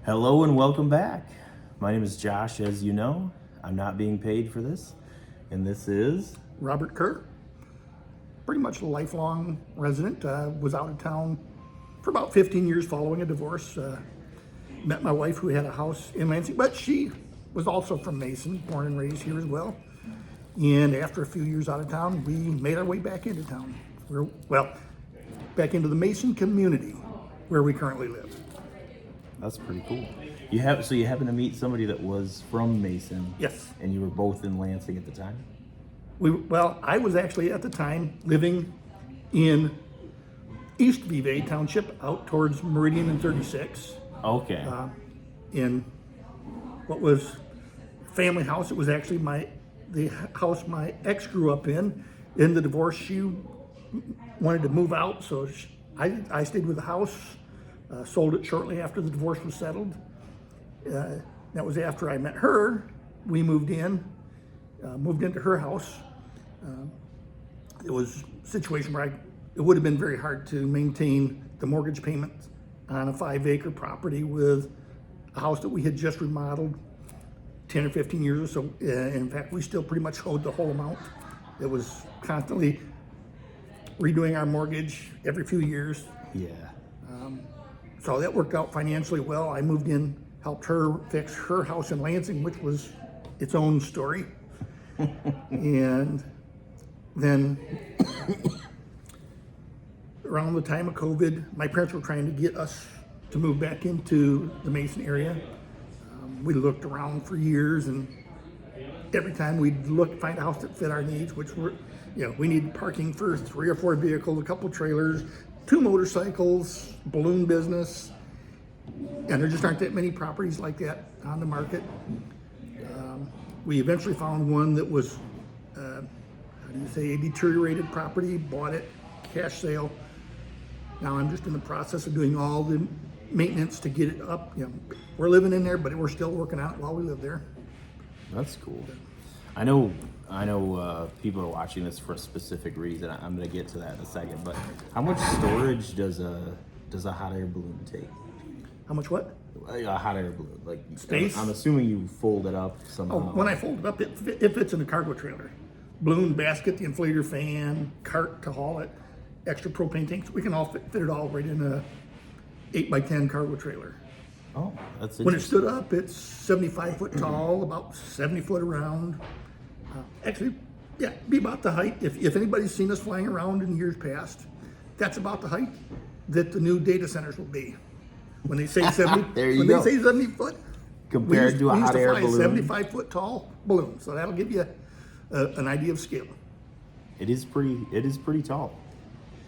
Hello and welcome back. My name is Josh, as you know. I'm not being paid for this, and this is... Robert Kerr, pretty much a lifelong resident. Was out of town for about 15 years following a divorce. Met my wife who had a house in Lansing, but she was also from Mason, born and raised here as well. And after a few years out of town, we made our way back into town. Back into the Mason community where we currently live. That's pretty cool. You happen to meet somebody that was from Mason. Yes. And you were both in Lansing at the time? I was actually at the time living in East Vevay Township out towards Meridian and 36. Okay. In what was family house. It was actually the house my ex grew up in. In the divorce, she wanted to move out, so I stayed with the house. Sold it shortly after the divorce was settled. That was after I met her. We moved into her house. It was a situation where it would have been very hard to maintain the mortgage payment on a 5-acre property with a house that we had just remodeled 10 or 15 years or so. In fact, we still pretty much owed the whole amount. It was constantly redoing our mortgage every few years. Yeah. So that worked out financially well. I moved in, helped her fix her house in Lansing, which was its own story. And then around the time of COVID, my parents were trying to get us to move back into the Mason area. We looked around for years, and every time we'd find a house that fit our needs, which were, we needed parking for 3 or 4 vehicles, a couple trailers, 2 motorcycles, balloon business, and there just aren't that many properties like that on the market. We eventually found one that was, a deteriorated property, bought it, cash sale. Now I'm just in the process of doing all the maintenance to get it up. We're living in there, but we're still working on it while we live there. That's cool. I know people are watching this for a specific reason. I'm going to get to that in a second. But how much storage does a hot air balloon take? How much what? A hot air balloon, like space. I'm assuming you fold it up somehow. Oh, when I fold it up, it fits in a cargo trailer. Balloon basket, the inflator fan, cart to haul it, extra propane tanks. We can all fit it all right in a 8x10 cargo trailer. Oh, that's interesting. When it stood up, it's 75 foot tall, about 70 foot around. Be about the height. If anybody's seen us flying around in years past, that's about the height that the new data centers will be. When they say 70, they say 70 foot, compared to a hot air balloon, we used to fly a 75 foot tall balloon. So that'll give you an idea of scale. It is pretty tall.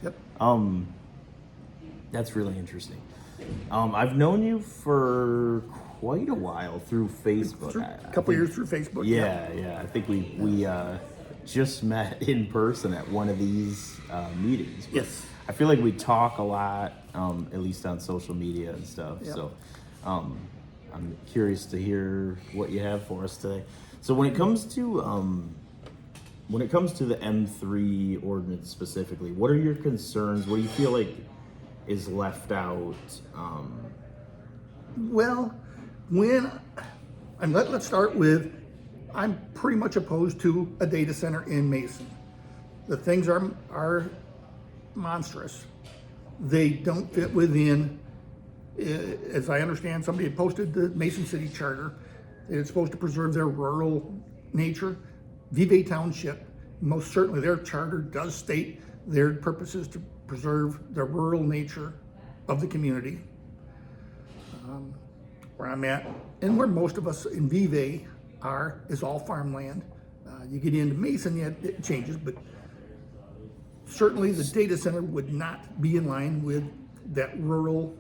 Yep. That's really interesting. I've known you for quite a while through Facebook. A couple years through Facebook. Yeah. I think we just met in person at one of these meetings. Yes. I feel like we talk a lot, at least on social media and stuff. Yep. So I'm curious to hear what you have for us today. So when it comes to the M3 ordinance specifically, what are your concerns? What do you feel like is left out? Let's start with, I'm pretty much opposed to a data center in Mason. The things are monstrous. They don't fit within, as I understand, somebody had posted the Mason City Charter. It's supposed to preserve their rural nature. Vevay Township, most certainly their charter does state their purpose is to preserve the rural nature of the community. Where I'm at, and where most of us in Vevay is all farmland. You get into Mason, it changes, but certainly the data center would not be in line with that rural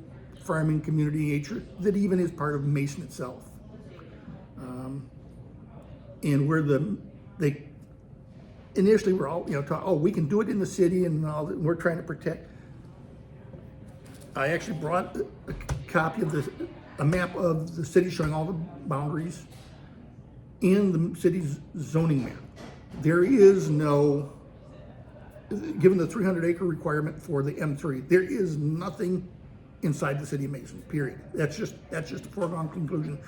farming community nature that even is part of Mason itself. And where they initially were all, we can do it in the city and all that, we're trying to protect. I actually brought a copy of a map of the city showing all the boundaries in the city's zoning map. There is no, given the 300 acre requirement for the M3, there is nothing inside the city of Mason, period. That's just a foregone conclusion.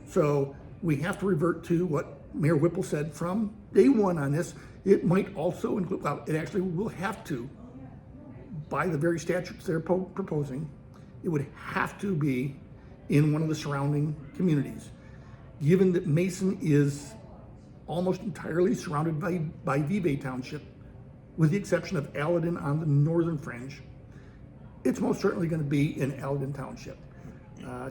So we have to revert to what Mayor Whipple said from day one on this. It might also include, well, it actually will have to, by the very statutes they're proposing, it would have to be in one of the surrounding communities. Given that Mason is almost entirely surrounded by Vevay Township, with the exception of Alden on the northern fringe, it's most certainly going to be in Alden Township.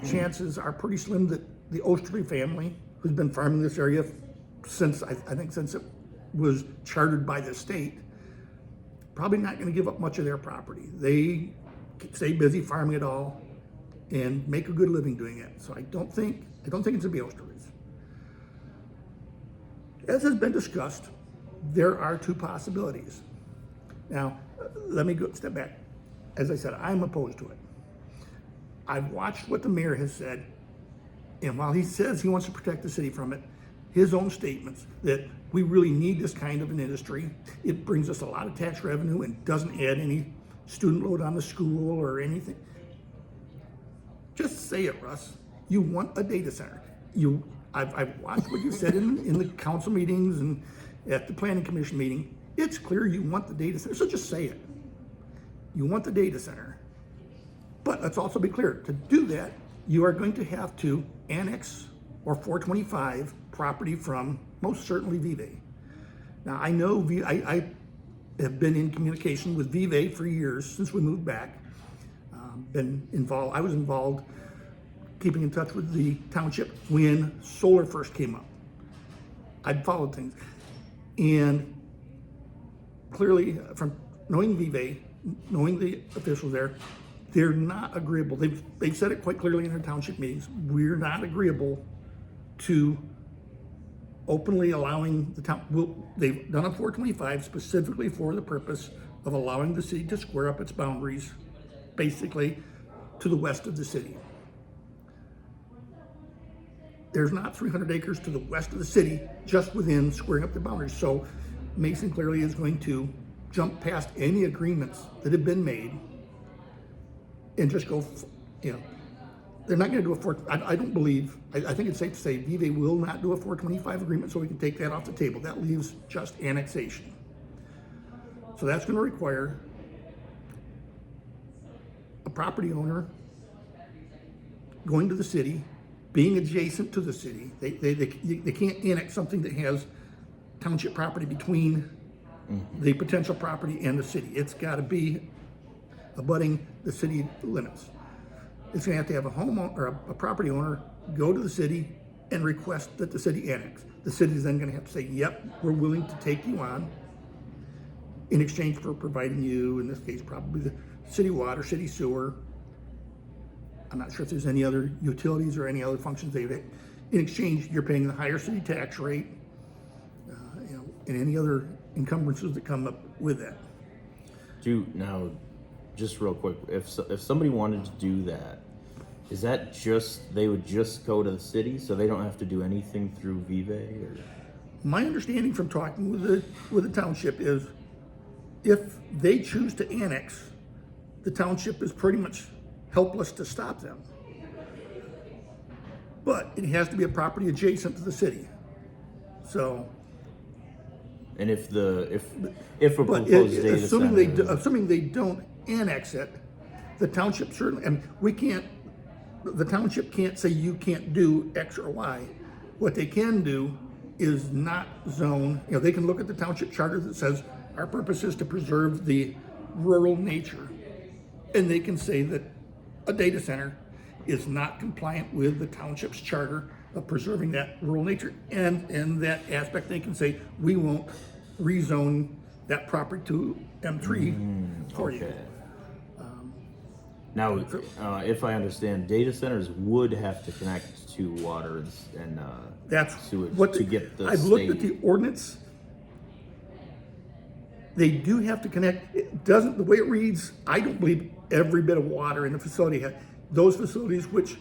Chances are pretty slim that the Osterley family, who's been farming this area since, I think since it was chartered by the state, probably not going to give up much of their property. They stay busy farming it all and make a good living doing it. So I don't think it's going to be Osterleys. As has been discussed, there are two possibilities. Now, let me go step back. As I said, I'm opposed to it. I've watched what the mayor has said, and while he says he wants to protect the city from it, his own statements that we really need this kind of an industry, it brings us a lot of tax revenue and doesn't add any student load on the school or anything. Just say it, Russ. You want a data center. I've watched what you said in the council meetings and at the planning commission meeting. It's clear you want the data center, so just say it. You want the data center. But let's also be clear, to do that, you are going to have to annex or 425 property from most certainly Vevay. Now I know I have been in communication with Vevay for years since we moved back. I was involved keeping in touch with the township when solar first came up. I'd followed things. And clearly from knowing Vevay, knowing the officials there, they're not agreeable. They've said it quite clearly in their township meetings. We're not agreeable to openly allowing the town. They've done a 425 specifically for the purpose of allowing the city to square up its boundaries, basically to the west of the city. There's not 300 acres to the west of the city, just within squaring up the boundaries. So Mason clearly is going to jump past any agreements that have been made and just go, they're not going to do I don't believe, I think it's safe to say Vevay will not do a 425 agreement, so we can take that off the table. That leaves just annexation. So that's going to require a property owner going to the city, being adjacent to the city. They can't annex something that has township property between the potential property and the city. It's got to be abutting the city limits. It's going to have a homeowner or a property owner go to the city and request that the city annex. The city is then going to have to say, yep, we're willing to take you on in exchange for providing you, in this case, probably the city water, city sewer. I'm not sure if there's any other utilities or any other functions they've. In exchange, you're paying the higher city tax rate, and any other encumbrances that come up with that. Now, just real quick, if somebody wanted to do that, is that they would just go to the city, so they don't have to do anything through Vevay? Or? My understanding from talking with the township is, if they choose to annex, the township is pretty much helpless to stop them. But it has to be a property adjacent to the city. So. And if a proposed data center, assuming they don't annex it, the township certainly, and the township can't say you can't do X or Y. What they can do is not zone. They can look at the township charter that says our purpose is to preserve the rural nature, and they can say that a data center is not compliant with the township's charter of preserving that rural nature. And in that aspect, they can say, we won't rezone that property to M3 for you. Now, if I understand, data centers would have to connect to water and sewage to get the I've looked at the ordinance. They do have to connect. It doesn't, the way it reads, I don't believe every bit of water in the facility those facilities which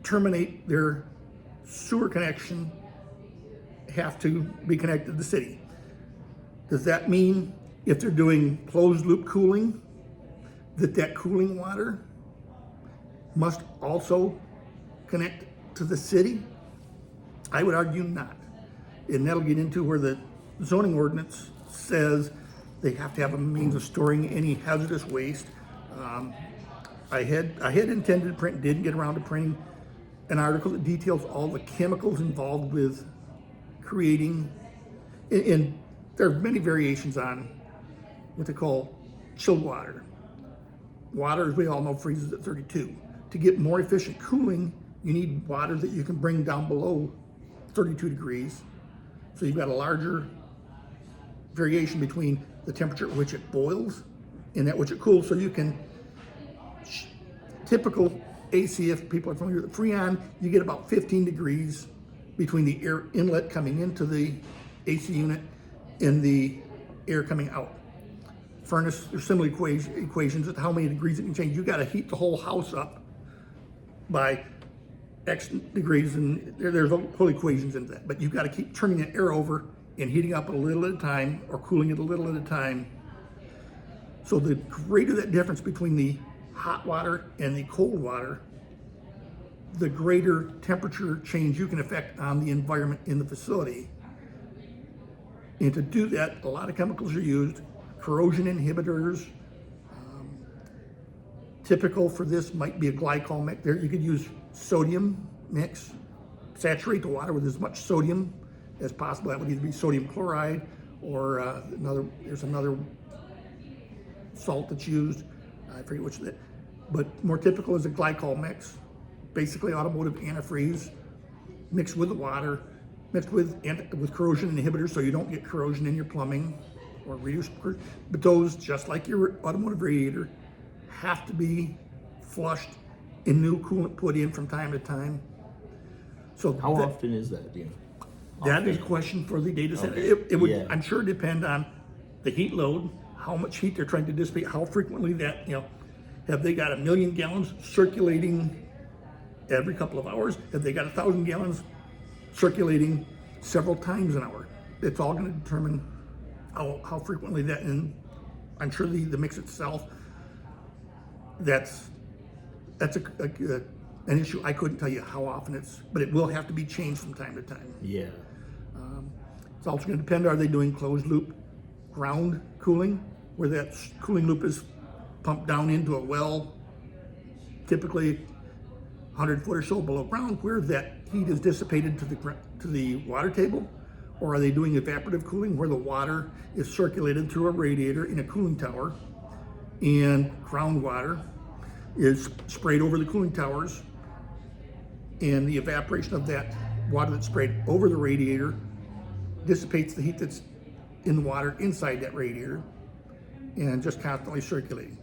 terminate their sewer connection have to be connected to the city. Does that mean if they're doing closed loop cooling, that cooling water must also connect to the city? I would argue not. And that'll get into where the zoning ordinance says they have to have a means of storing any hazardous waste. I had intended to print, didn't get around to printing an article that details all the chemicals involved with creating, and there are many variations on what they call chilled water. Water, as we all know, freezes at 32. To get more efficient cooling, you need water that you can bring down below 32 degrees. So you've got a larger variation between the temperature at which it boils and at which it cools. So you can, typical AC, if people are familiar with Freon, you get about 15 degrees between the air inlet coming into the AC unit and the air coming out. Furnace, there's similar equations at how many degrees it can change. You got to heat the whole house up by X degrees, and there's whole equations into that. But you've got to keep turning the air over and heating up a little at a time or cooling it a little at a time. So the greater that difference between the hot water and the cold water, the greater temperature change you can affect on the environment in the facility. And to do that, a lot of chemicals are used, corrosion inhibitors. Typical for this might be a glycol mix. There, you could use sodium mix, saturate the water with as much sodium as possible. That would either be sodium chloride or there's another salt that's used. I forget which of that, but more typical is a glycol mix, basically automotive antifreeze mixed with the water, mixed with corrosion inhibitors so you don't get corrosion in your plumbing or reduce. But those, just like your automotive radiator, have to be flushed and new coolant put in from time to time. So How often is that, do you know? That is a question for the data center. Okay. It would, Yeah. I'm sure, depend on the heat load, how much heat they're trying to dissipate, how frequently that, have they got 1 million gallons circulating every couple of hours? Have they got 1,000 gallons circulating several times an hour? It's all going to determine how frequently that, and I'm sure the mix itself, that's an issue. I couldn't tell you how often but it will have to be changed from time to time. Yeah. It's also going to depend, are they doing closed loop ground cooling, where that cooling loop is pumped down into a well, typically 100 foot or so below ground, where that heat is dissipated to the water table? Or are they doing evaporative cooling, where the water is circulated through a radiator in a cooling tower and groundwater is sprayed over the cooling towers, and the evaporation of that water that's sprayed over the radiator dissipates the heat that's in the water inside that radiator and just constantly circulating?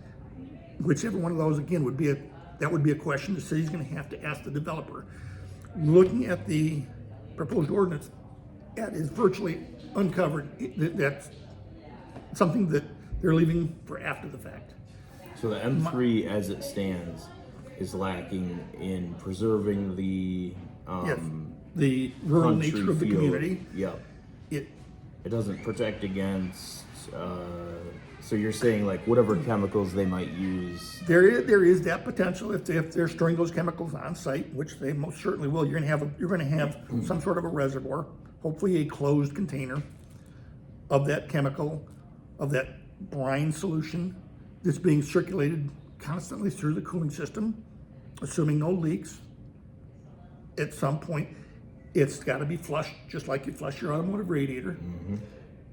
Whichever one of those, again, would be a question the city's going to have to ask the developer. Looking at the proposed ordinance, that is virtually uncovered. That's something that they're leaving for after the fact. So the M3 as it stands is lacking in preserving the Yes, the rural country nature of the feel. community. Yep. It doesn't protect against so you're saying like whatever chemicals they might use. There is that potential if they're storing those chemicals on site, which they most certainly will. You're going to have some sort of a reservoir, hopefully a closed container of that chemical, of that brine solution that's being circulated constantly through the cooling system, assuming no leaks. At some point, it's got to be flushed, just like you flush your automotive radiator,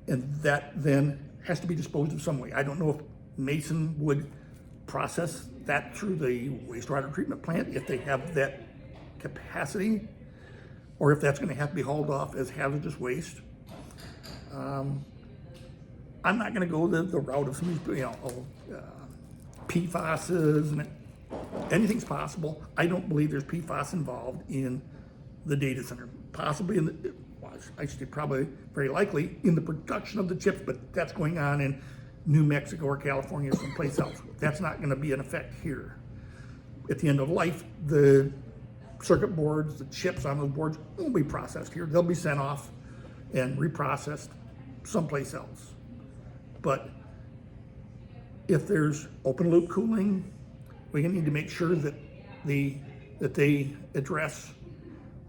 and that then has to be disposed of some way. I don't know if Mason would process that through the wastewater treatment plant if they have that capacity, or if that's going to have to be hauled off as hazardous waste. I'm not going to go the route of some of these, PFASs, and anything's possible. I don't believe there's PFAS involved in the data center. Possibly probably very likely in the production of the chips, but that's going on in New Mexico or California or someplace else. That's not going to be an effect here. At the end of life, the circuit boards, the chips on those boards won't be processed here. They'll be sent off and reprocessed someplace else. But if there's open loop cooling, we need to make sure that they address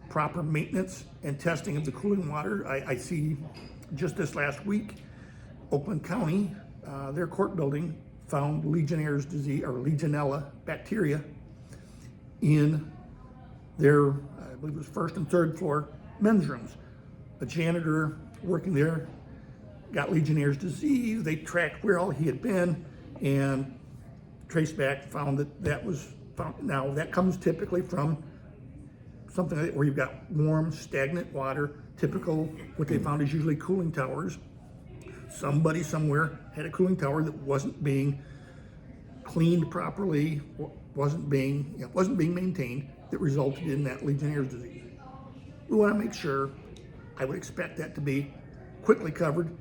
proper maintenance and testing of the cooling water. I see just this last week, Oakland County, their court building found Legionnaire's disease or Legionella bacteria in their, I believe it was first and third floor men's rooms. A janitor working there got Legionnaire's disease. They tracked where all he had been and traced back, found that was found. Now that comes typically from something where you've got warm, stagnant water. Typical, what they found is usually cooling towers. Somebody somewhere had a cooling tower that wasn't being cleaned properly, wasn't being maintained, that resulted in that Legionnaire's disease. We want to make sure, I would expect that to be quickly covered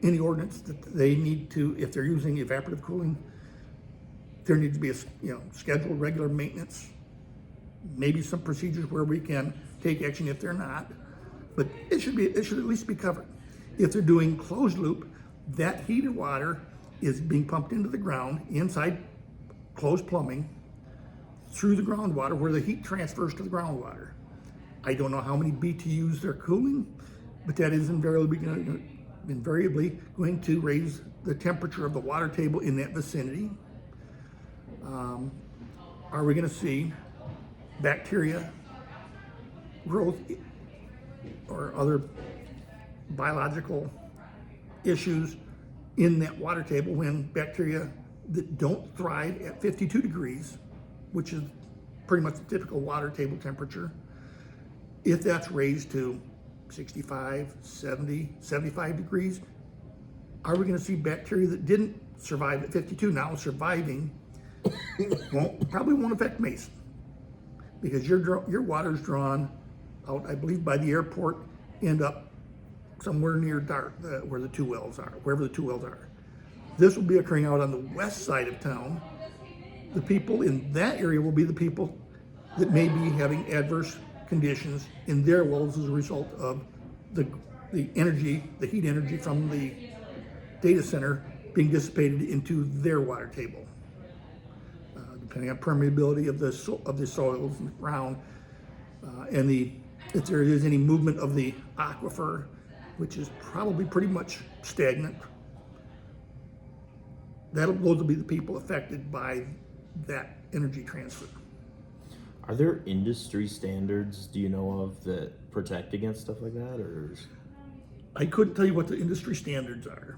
in the ordinance, that they need to, if they're using evaporative cooling, there needs to be a scheduled regular maintenance, maybe some procedures where we can take action if they're not, but it should at least be covered. If they're doing closed loop, that heated water is being pumped into the ground inside closed plumbing through the groundwater where the heat transfers to the groundwater. I don't know how many BTUs they're cooling, but that is invariably going to raise the temperature of the water table in that vicinity. Are we going to see bacteria growth or other biological issues in that water table when bacteria that don't thrive at 52 degrees, which is pretty much the typical water table temperature, if that's raised to 65, 70, 75 degrees, are we going to see bacteria that didn't survive at 52 now surviving? Probably won't affect Mason, because your water's drawn out, I believe, by the airport, end up somewhere near Dart, where the two wells are, wherever the two wells are. This will be occurring out on the west side of town. The people in that area will be the people that may be having adverse conditions in their wells as a result of the heat energy from the data center being dissipated into their water table. Depending on permeability of the soils and the ground, and if there is any movement of the aquifer, which is probably pretty much stagnant, those will be the people affected by that energy transfer. Are there industry standards, do you know of, that protect against stuff like that, or? I couldn't tell you what the industry standards are,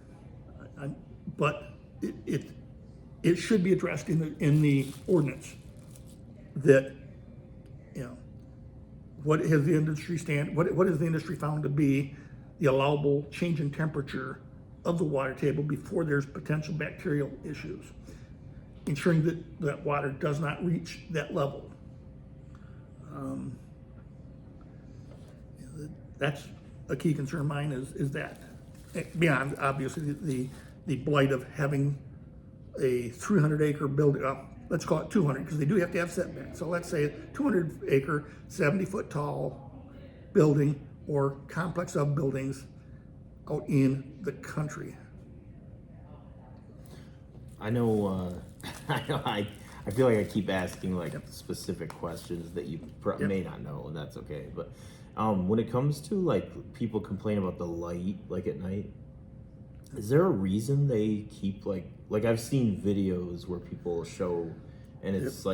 but it should be addressed in the ordinance that, what has the industry what is the industry found to be the allowable change in temperature of the water table before there's potential bacterial issues, ensuring that water does not reach that level. That's a key concern of mine is that, beyond obviously the blight of having a 300-acre building, let's call it 200, because they do have to have setbacks. So let's say a 200-acre, 70-foot tall building or complex of buildings out in the country. I know, I feel like I keep asking specific questions that you may not know, and that's okay. But when it comes to people complain about the light, at night, is there a reason they keep like I've seen videos where people show, and it's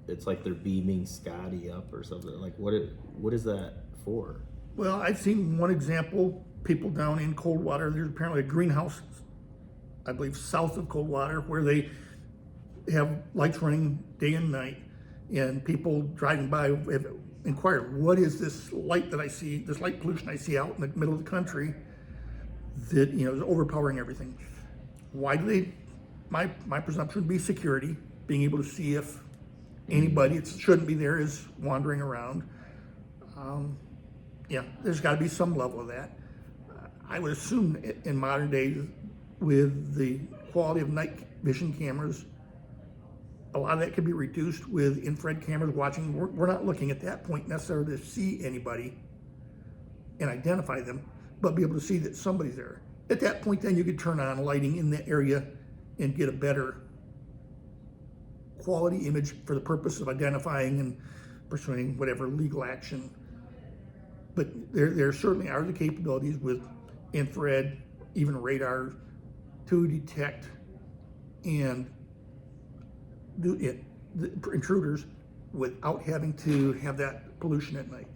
it's like they're beaming Scotty up or something. What is that for? Well, I've seen one example, people down in Coldwater. There's apparently a greenhouse, I believe, south of Coldwater, where they have lights running day and night, and people driving by have inquired, what is this light that I see, this light pollution I see out in the middle of the country that is overpowering everything? Why do they? My presumption would be security, being able to see if anybody that shouldn't be there is wandering around. There's got to be some level of that. I would assume in modern days, with the quality of night vision cameras, a lot of that could be reduced with infrared cameras watching. We're not looking at that point necessarily to see anybody and identify them, but be able to see that somebody's there. At that point, then you could turn on lighting in that area and get a better quality image for the purpose of identifying and pursuing whatever legal action. But there certainly are the capabilities with infrared, even radar, to detect and do it, the intruders, without having to have that pollution at night.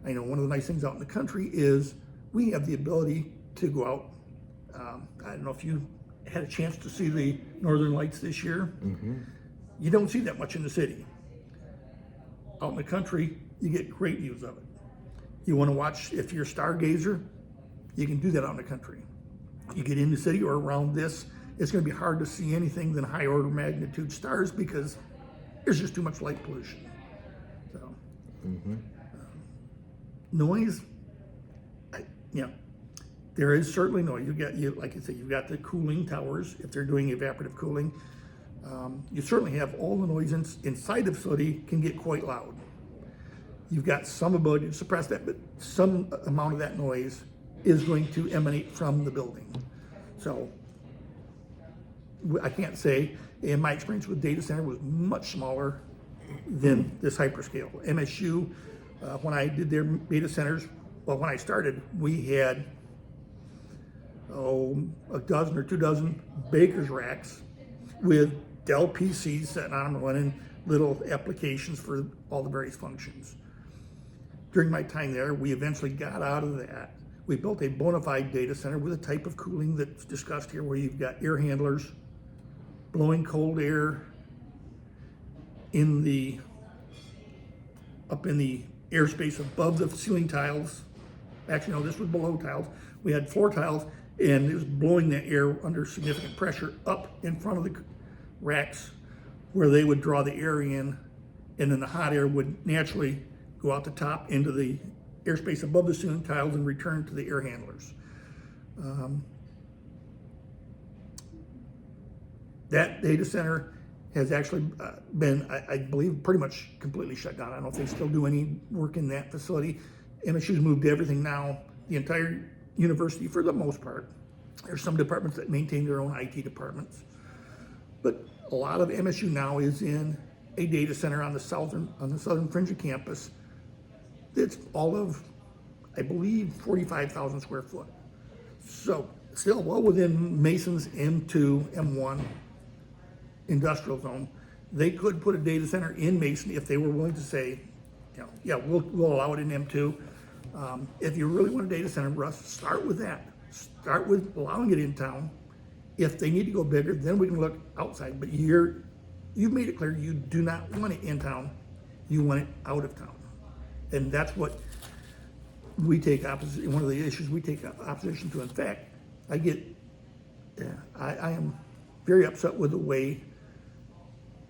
I know one of the nice things out in the country is we have the ability to go out. I don't know if you had a chance to see the Northern Lights this year. Mm-hmm. You don't see that much in the city. Out in the country, you get great views of it. You want to watch, if you're a stargazer, you can do that out in the country. You get in the city or around this, it's going to be hard to see anything than high order magnitude stars because there's just too much light pollution. So, noise, there is certainly noise. Like I said, you've got the cooling towers if they're doing evaporative cooling. You certainly have all the noise inside the facility can get quite loud. You've got some ability to suppress that, but some amount of that noise is going to emanate from the building. So I can't say, in my experience with data center was much smaller than this hyperscale. MSU, when I did their data centers, well, when I started, we had a dozen or 2 dozen baker's racks with Dell PCs sitting on them running little applications for all the various functions. During my time there, we eventually got out of that. We built a bona fide data center with a type of cooling that's discussed here, where you've got air handlers blowing cold air up in the airspace above the ceiling tiles. Actually, no, this was below tiles. We had floor tiles, and it was blowing the air under significant pressure up in front of the racks, where they would draw the air in, and then the hot air would naturally go out the top into the airspace above the ceiling tiles and return to the air handlers. That data center has actually been, I believe, pretty much completely shut down. I don't know if they still do any work in that facility. MSU's moved everything now, the entire university for the most part. There's some departments that maintain their own IT departments. But a lot of MSU now is in a data center on the southern fringe of campus. It's all of, I believe, 45,000 square foot. So still well within Mason's M2, M1 industrial zone. They could put a data center in Mason if they were willing to say, yeah, we'll allow it in M2. If you really want a data center, Russ, start with that. Start with allowing it in town. If they need to go bigger, then we can look outside. But you've made it clear you do not want it in town. You want it out of town. And that's what we take opposition, one of the issues we take opposition to. In fact, I am very upset with the way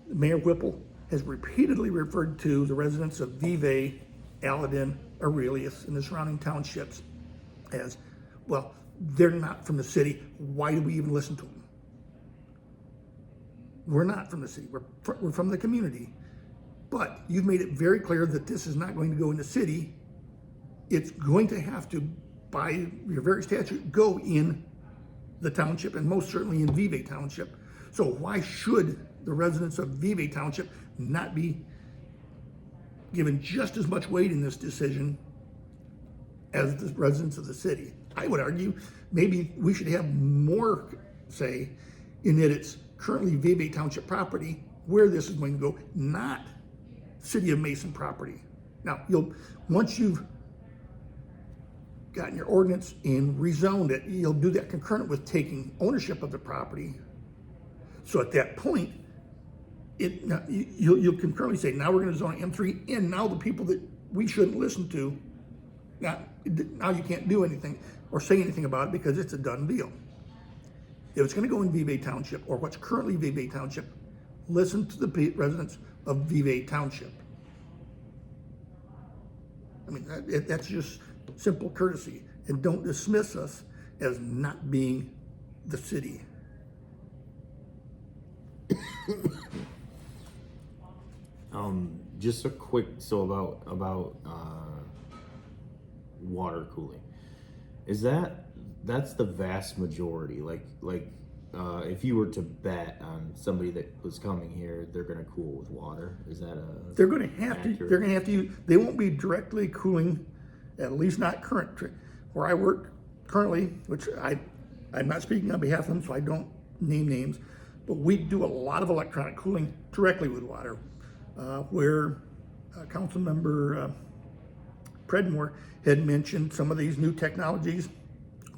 Mayor Whipple has repeatedly referred to the residents of Vevay, Aladdin, Aurelius, and the surrounding townships as, well, they're not from the city. Why do we even listen to them? We're not from the city. We're from the community. But you've made it very clear that this is not going to go in the city. It's going to have to, by your very statute, go in the township, and most certainly in Vevay Township. So why should the residents of Vevay Township not be given just as much weight in this decision as the residents of the city? I would argue maybe we should have more say in that it's currently Vevay Township property where this is going to go, not City of Mason property. Now, once you've gotten your ordinance and rezoned it, you'll do that concurrent with taking ownership of the property. So at that point, you'll concurrently say, now we're going to zone M3, and now the people that we shouldn't listen to, now you can't do anything or say anything about it because it's a done deal. If it's going to go in Vevay Township, or what's currently Vevay Township, listen to the residents of Vevay Township. I mean, that's just simple courtesy. And don't dismiss us as not being the city. Just a quick, about water cooling. That's the vast majority. Like if you were to bet on somebody that was coming here, they're going to cool with water. Is that a? They're going to have to. accurate? They're going to have to use. They won't be directly cooling, at least not current. Where I work currently, which I'm not speaking on behalf of them, so I don't name names, but we do a lot of electronic cooling directly with water. Where Council Member Predmore had mentioned some of these new technologies,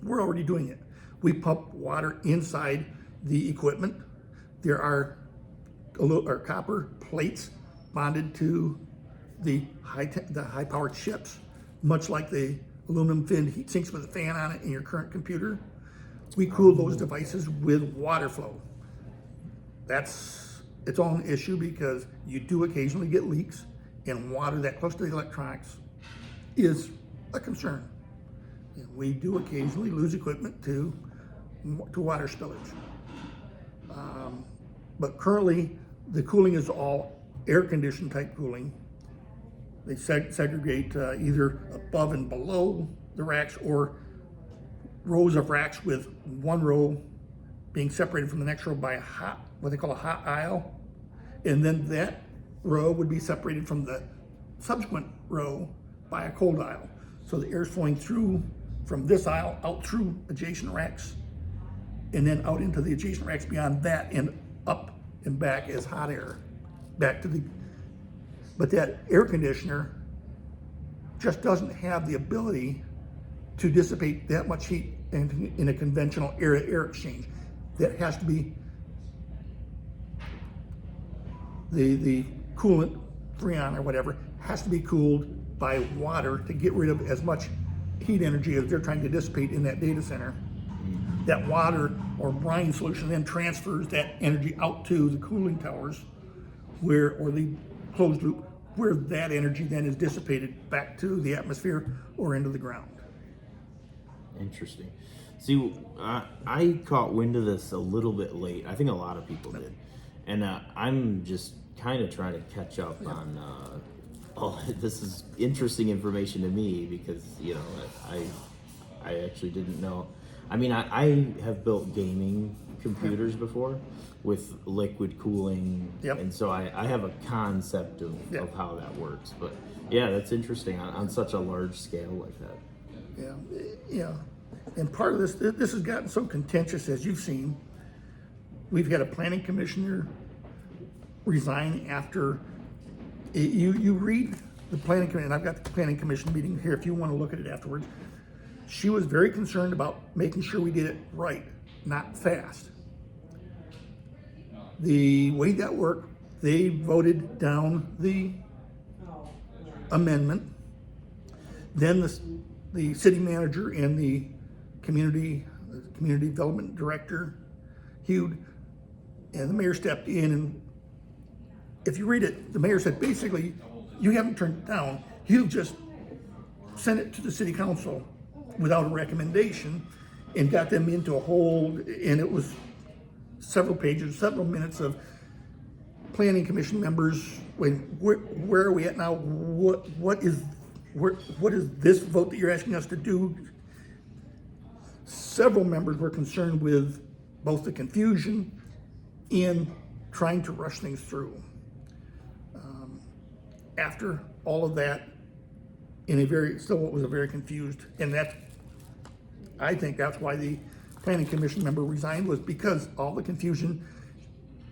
we're already doing it. We pump water inside the equipment. There are copper plates bonded to the high powered chips, much like the aluminum finned heat sinks with a fan on it in your current computer. We cool those devices with water flow. It's all an issue because you do occasionally get leaks, and water that close to the electronics is a concern. And we do occasionally lose equipment to water spillage. But currently, the cooling is all air conditioned type cooling. They segregate either above and below the racks or rows of racks with one row being separated from the next row by what they call a hot aisle. And then that row would be separated from the subsequent row by a cold aisle. So the air is flowing through from this aisle out through adjacent racks and then out into the adjacent racks beyond that and up and back as hot air back to but that air conditioner just doesn't have the ability to dissipate that much heat in a conventional air-to-air exchange. That has to be the coolant, Freon or whatever, has to be cooled by water to get rid of as much heat energy as they're trying to dissipate in that data center. That water or brine solution then transfers that energy out to the cooling towers or the closed loop, where that energy then is dissipated back to the atmosphere or into the ground. Interesting. See, I caught wind of this a little bit late. I think a lot of people did. And I'm just kind of trying to catch up on, this is interesting information to me because, I actually didn't know. I mean, I have built gaming computers before with liquid cooling. Yep. And so I have a concept of how that works. But yeah, that's interesting on such a large scale like that. Yeah. And part of this has gotten so contentious, as you've seen. We've had a planning commissioner resign after, you read the planning commission, and I've got the planning commission meeting here if you want to look at it afterwards. She was very concerned about making sure we did it right, not fast. The way that worked, they voted down the amendment. Then the city manager and the community development director, Hugh, and the mayor stepped in, and if you read it, the mayor said, basically, you haven't turned it down, you just sent it to the city council without a recommendation and got them into a hold, and it was several pages, several minutes of planning commission members, where are we at now? What is this vote that you're asking us to do? Several members were concerned with both the confusion and trying to rush things through. After all of that, still what was a very confused, and I think that's why the planning commission member resigned, was because all the confusion.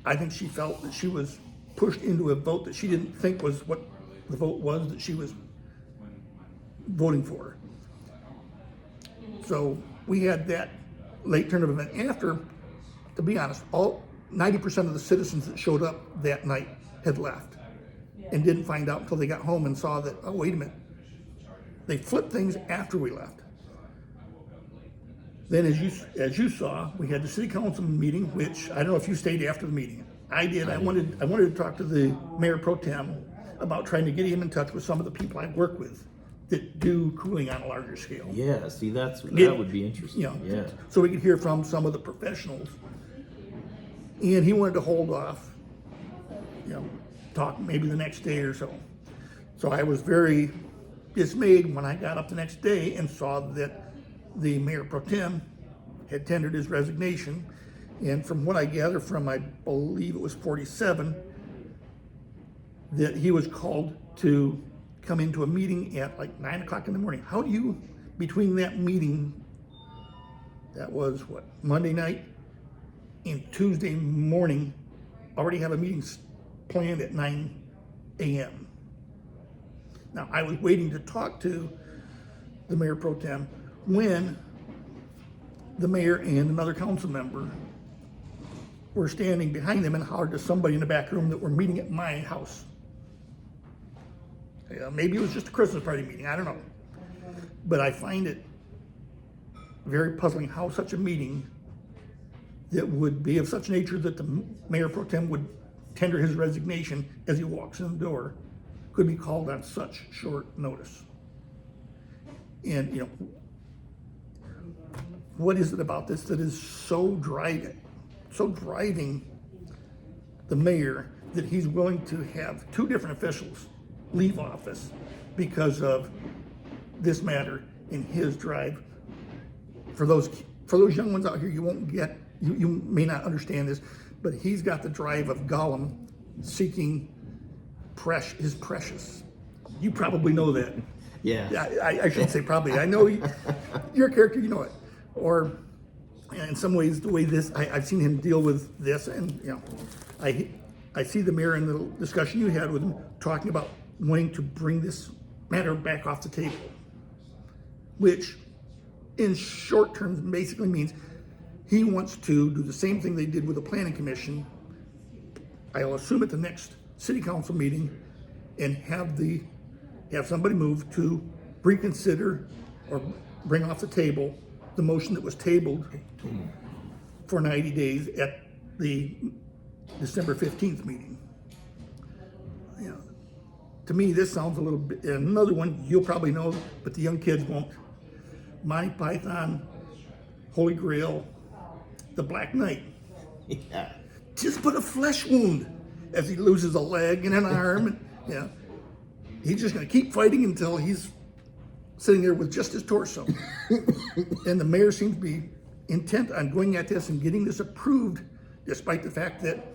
I think she felt that she was pushed into a vote that she didn't think was what the vote was that she was voting for. So we had that late turn of event. After, to be honest, 90% of the citizens that showed up that night had left and didn't find out until they got home and saw that, oh, wait a minute. They flipped things after we left. Then as you saw, we had the city council meeting, which I don't know if you stayed after the meeting. I did. I wanted to talk to the mayor pro tem about trying to get him in touch with some of the people I work with that do cooling on a larger scale. Yeah, see, that would be interesting. Yeah. So we could hear from some of the professionals. And he wanted to hold off, talk maybe the next day or so. So I was very dismayed when I got up the next day and saw that the mayor pro tem had tendered his resignation, And from what I gather from, I believe it was 47, that he was called to come into a meeting at like 9 o'clock in the morning. How do you, between that meeting, that was what, Monday night, and Tuesday morning, already have a meeting planned at 9 a.m.? Now, I was waiting to talk to the mayor pro tem when the mayor and another council member were standing behind them and hollered to somebody in the back room that were meeting at my house. Maybe it was just a Christmas party meeting, I don't know. But I find it very puzzling how such a meeting that would be of such nature that the mayor pro tem would tender his resignation as he walks in the door could be called on such short notice. And, what is it about this that is so driving the mayor that he's willing to have two different officials leave office because of this matter in his drive? For those young ones out here, you may not understand this, but he's got the drive of Gollum seeking his precious. You probably know that. Yeah. I shouldn't say probably. I know your character, you know it. Or in some ways, the way I've seen him deal with this, and I see the mayor in the discussion you had with him talking about wanting to bring this matter back off the table, which in short terms basically means he wants to do the same thing they did with the planning commission. I'll assume at the next city council meeting, and have somebody move to reconsider or bring off the table the motion that was tabled for 90 days at the December 15th meeting. To me, this sounds a little bit, another one you'll probably know, but the young kids won't. Monty Python, Holy Grail, the Black Knight. Yeah. Just put a flesh wound as he loses a leg and an arm. And, he's just going to keep fighting until he's sitting there with just his torso. And the mayor seems to be intent on going at this and getting this approved, despite the fact that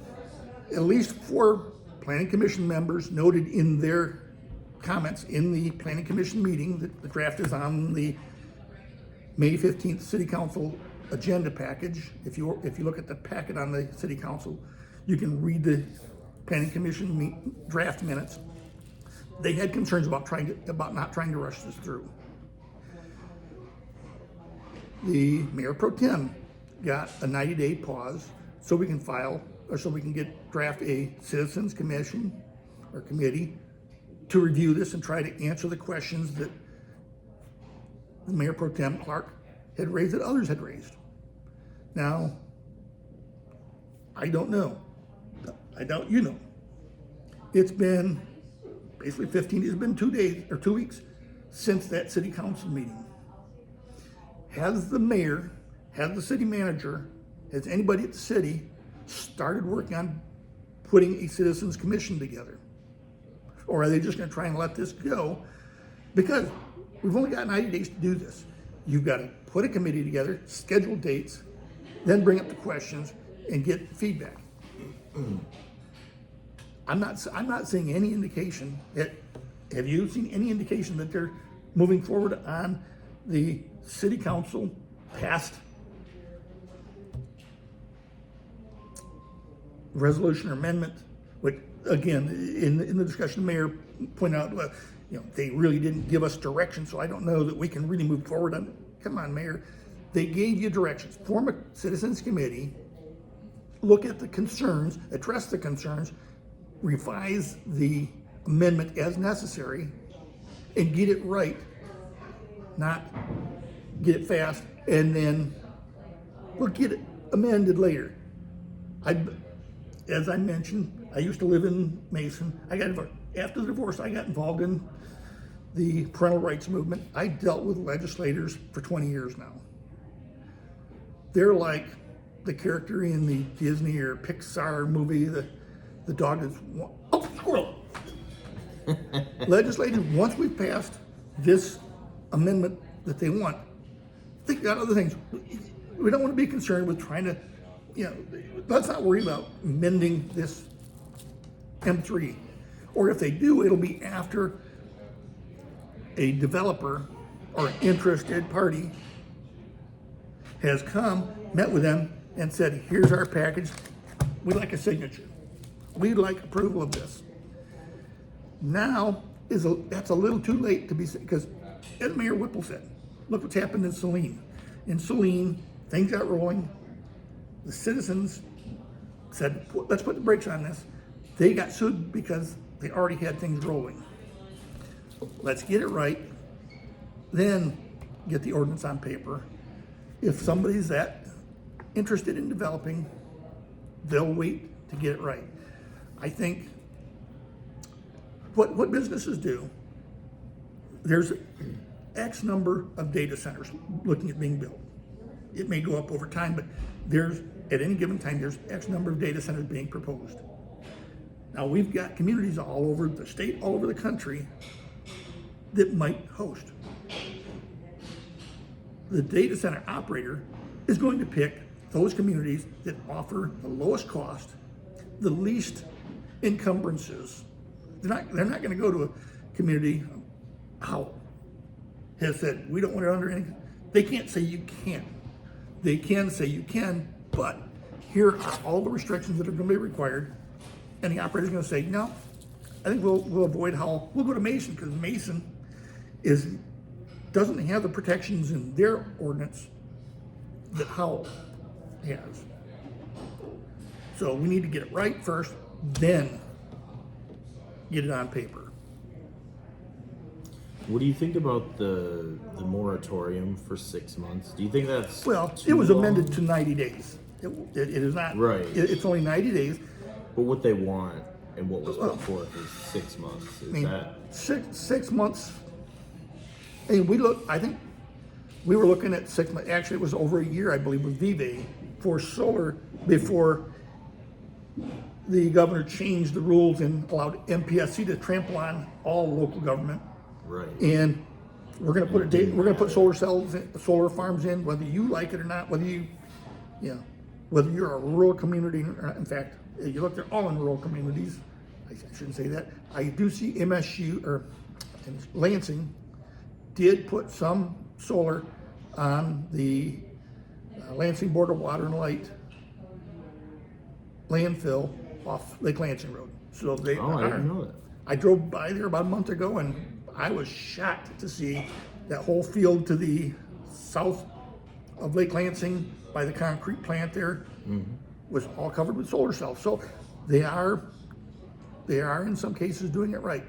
at least 4 planning commission members noted in their comments in the planning commission meeting that the draft is on the May 15th city council agenda package. If you look at the packet on the city council, you can read the planning commission draft minutes. They had concerns about not trying to rush this through. The mayor pro tem got a 90-day pause so we can draft a citizens commission or committee to review this and try to answer the questions that the mayor pro tem Clark had raised, that others had raised. Now, I don't know. I doubt you know. It's been basically 2 weeks since that city council meeting. Has the mayor, has the city manager, has anybody at the city started working on putting a citizens commission together? Or are they just going to try and let this go? Because we've only got 90 days to do this. You've got to put a committee together, schedule dates, then bring up the questions and get feedback. I'm not seeing any indication that, have you seen any indication that they're moving forward on the city council passed resolution or amendment, which again, in the discussion, the mayor pointed out, well, they really didn't give us direction, so I don't know that we can really move forward on it. Come on, mayor. They gave you directions. Form a citizens committee, look at the concerns, address the concerns, revise the amendment as necessary, and get it right, not get it fast, and then we'll get it amended later. As I mentioned, I used to live in Mason. I got divorced. After the divorce, I got involved in the parental rights movement. I dealt with legislators for 20 years now. They're like the character in the Disney or Pixar movie, the dog is, oh, squirrel. Legislators, once we've passed this amendment that they want, they've got other things. We don't want to be concerned with trying to you know, let's not worry about mending this M3. Or if they do, it'll be after a developer or an interested party has come, met with them, and said, here's our package. We'd like a signature. We'd like approval of this. Now, that's a little too late to be, because as Mayor Whipple said, look what's happened in Saline. In Saline, things got rolling. The citizens said, let's put the brakes on this. They got sued because they already had things rolling. Let's get it right, then get the ordinance on paper. If somebody's that interested in developing, they'll wait to get it right. I think what businesses do, there's X number of data centers looking at being built. It may go up over time, but at any given time, there's X number of data centers being proposed. Now, we've got communities all over the state, all over the country that might host. The data center operator is going to pick those communities that offer the lowest cost, the least encumbrances. They're not going to go to a community, Howell has said, we don't want it under any, they can't say you can't. They can say you can, but here are all the restrictions that are going to be required. And the operator's going to say, no, I think we'll avoid Howell. We'll go to Mason, because Mason doesn't have the protections in their ordinance that Howell has. So we need to get it right first, then get it on paper. What do you think about the moratorium for 6 months? Do you think that's Well, too it was long? amended to 90 days. It is not. Right. It's only 90 days. But what they want and what was put forth is 6 months. Is that 6 months. And I think we were looking at 6 months. Actually, it was over a year, I believe, with Vive for solar before the governor changed the rules and allowed MPSC to trample on all local government. right? And we're going to put solar farms in, whether you like it or not, whether you're a rural community. Or in fact, you look, they're all in rural communities. I shouldn't say that. I do see MSU or Lansing did put some solar on the Lansing Board of Water and Light landfill off Lake Lansing Road. So they I didn't know that. I drove by there about a month ago and I was shocked to see that whole field to the south of Lake Lansing by the concrete plant there was all covered with solar cells. So they are in some cases doing it right.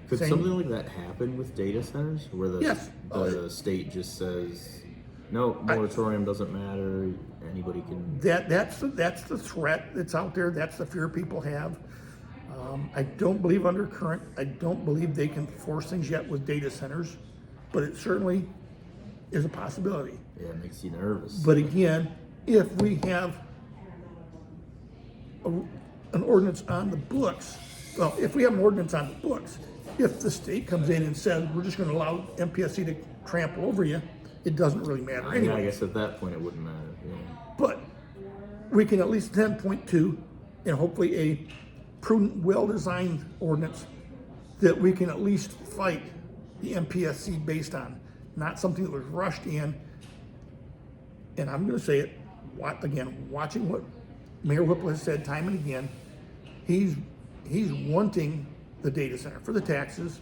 Could something like that happen with data centers, where the state just says, no, moratorium doesn't matter, anybody can... That's the threat that's out there. That's the fear people have. I don't believe I don't believe they can force things yet with data centers, but it certainly is a possibility. Yeah, it makes you nervous. But again, if we have an ordinance on the books, if the state comes in and says, we're just going to allow MPSC to trample over you, it doesn't really matter anyway. Yeah, I guess at that point it wouldn't matter. Yeah. But we can at least then point to, and hopefully a prudent, well-designed ordinance that we can at least fight the MPSC based on, not something that was rushed in. And I'm going to say it again, watching what Mayor Whipple has said time and again, he's wanting the data center for the taxes,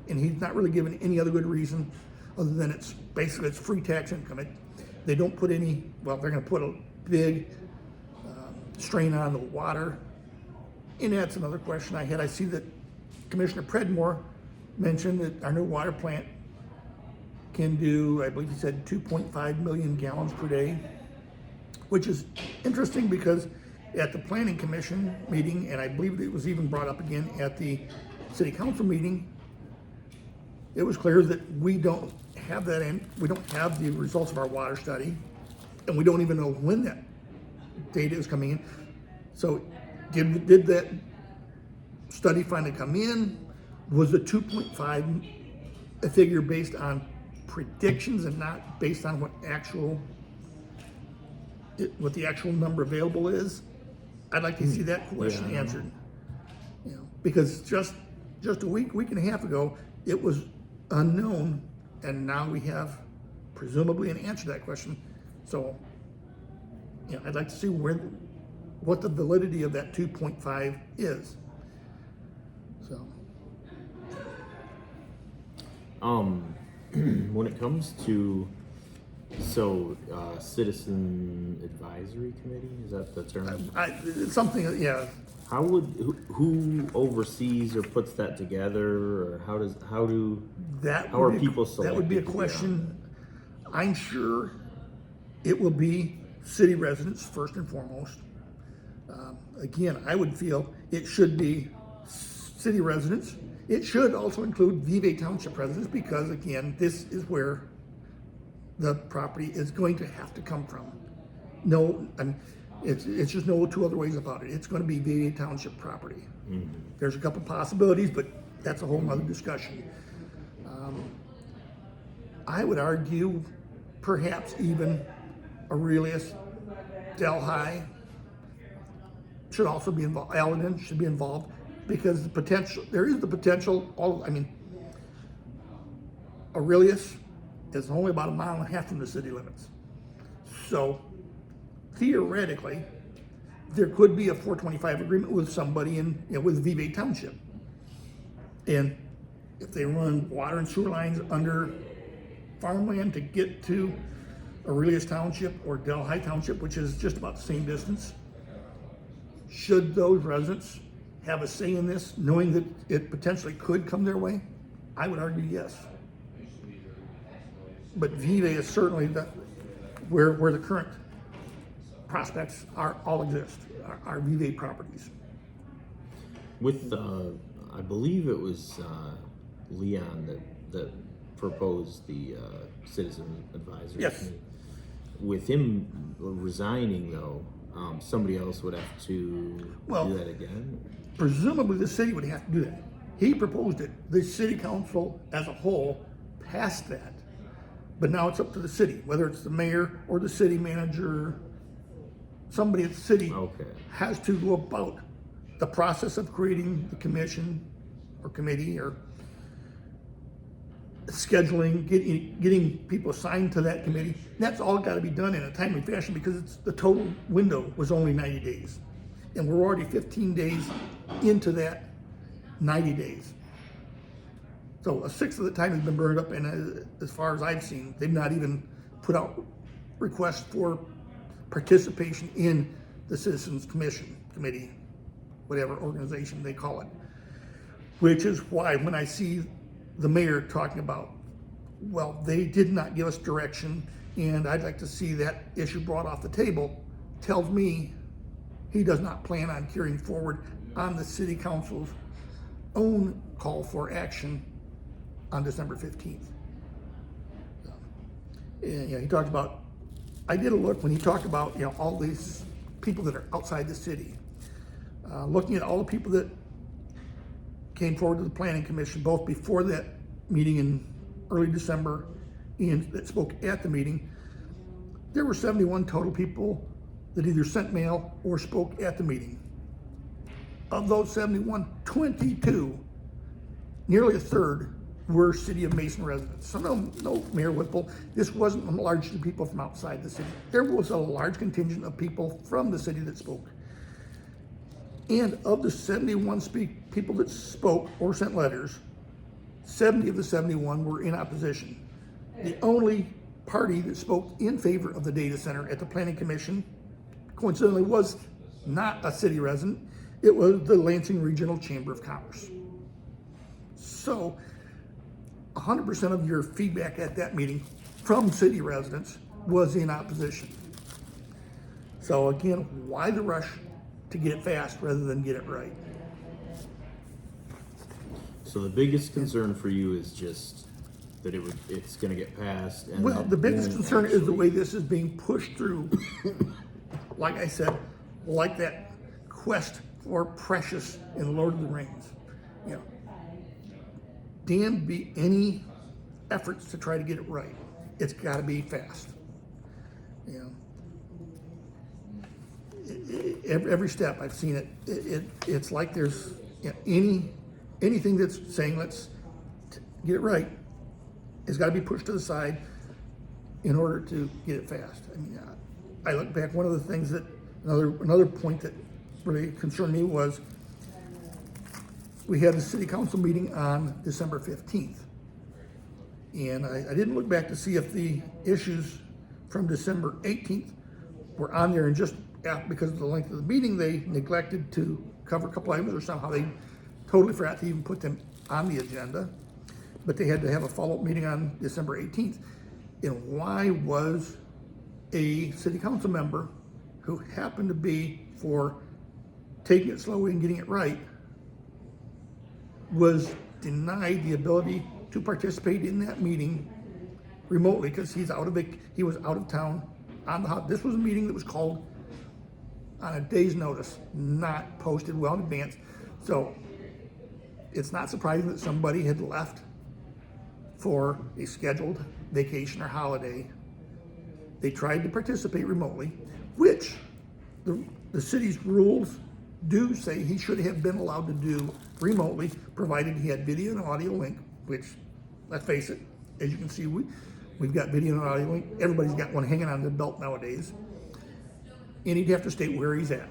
and he's not really given any other good reason other than it's free tax income. They don't put they're going to put a big strain on the water. And that's another question I had. I see that Commissioner Predmore mentioned that our new water plant can do, I believe he said 2.5 million gallons per day, which is interesting because at the Planning Commission meeting, and I believe it was even brought up again at the City Council meeting, it was clear that we don't have that we don't have the results of our water study, and we don't even know when that data is coming in. So did that study finally come in? Was the 2.5 a figure based on predictions and not based on what actual what the actual number available is. I'd like to see that question Yeah. answered. You know, because just a week and a half ago, it was unknown, and now we have presumably an answer to that question. So, you know, I'd like to see what the validity of that 2.5 is. So, When it comes to citizen advisory committee, is that the term? it's something, yeah. How would who oversees or puts that together, or how are people selected? That would be a to on question. I'm sure it will be city residents first and foremost. Again, I would feel it should be city residents. It should also include Vevay Township residents because, again, this is where the property is going to have to come from. No, it's just no two other ways about it. It's going to be Vevay Township property. Mm-hmm. There's a couple possibilities, but that's a whole nother discussion. I would argue perhaps even Aurelius, Delhi should also be involved. Allen should be involved because there is the potential. Aurelius is only about 1.5 miles from the city limits. So theoretically, there could be a 425 agreement with somebody with Vevay Township. And if they run water and sewer lines under farmland to get to Aurelius Township or Delhi Township, which is just about the same distance, should those residents have a say in this, knowing that it potentially could come their way? I would argue yes. But Vevay is certainly where the current prospects all exist, are Vevay properties. With I believe it was Leon that proposed the citizen advisory. Yes. Committee. With him resigning, though, somebody else would have to do that again. Presumably, the city would have to do that. He proposed it. The city council as a whole passed that. But now it's up to the city, whether it's the mayor or the city manager. Somebody at the city has to go about the process of creating the commission or committee or scheduling, getting people assigned to that committee. That's all got to be done in a timely fashion because the total window was only 90 days. And we're already 15 days into that 90 days. So a sixth of the time has been burned up, and as far as I've seen, they've not even put out requests for participation in the Citizens Committee, whatever organization they call it. Which is why when I see the mayor talking about, well, they did not give us direction, and I'd like to see that issue brought off the table, tells me he does not plan on carrying forward on the city council's own call for action on December 15th. He talked about, I did a look when he talked about all these people that are outside the city. Looking at all the people that came forward to the planning commission, both before that meeting in early December and that spoke at the meeting, there were 71 total people that either sent mail or spoke at the meeting. Of those 71, 22, nearly a third, were City of Mason residents. So no, Mayor Whipple, this wasn't largely people from outside the city. There was a large contingent of people from the city that spoke. And of the 71 people that spoke or sent letters, 70 of the 71 were in opposition. The only party that spoke in favor of the data center at the Planning Commission, coincidentally, was not a city resident. It was the Lansing Regional Chamber of Commerce. So 100% of your feedback at that meeting from city residents was in opposition. So again, why the rush to get it fast rather than get it right? So the biggest concern for you is just that it's going to get passed. And Well, the biggest concern is the way this is being pushed through. Like I said, like that quest for Precious in Lord of the Rings. Damn be any efforts to try to get it right. It's got to be fast. every step I've seen it's like there's anything that's saying let's get it right has got to be pushed to the side in order to get it fast. I mean, I look back, one of the things that, another point that really concerned me was we had a city council meeting on December 15th. And I didn't look back to see if the issues from December 18th were on there, and just because of the length of the meeting, they neglected to cover a couple items, or somehow they totally forgot to even put them on the agenda. But they had to have a follow-up meeting on December 18th. And why was a city council member who happened to be for taking it slowly and getting it right was denied the ability to participate in that meeting remotely because he was out of town on the this was a meeting that was called on a day's notice, not posted well in advance. So it's not surprising that somebody had left for a scheduled vacation or holiday. They tried to participate remotely, which the city's rules do say he should have been allowed to do remotely, provided he had video and audio link, which, let's face it, as you can see, we've got video and audio link. Everybody's got one hanging on their belt nowadays. And he'd have to state where he's at.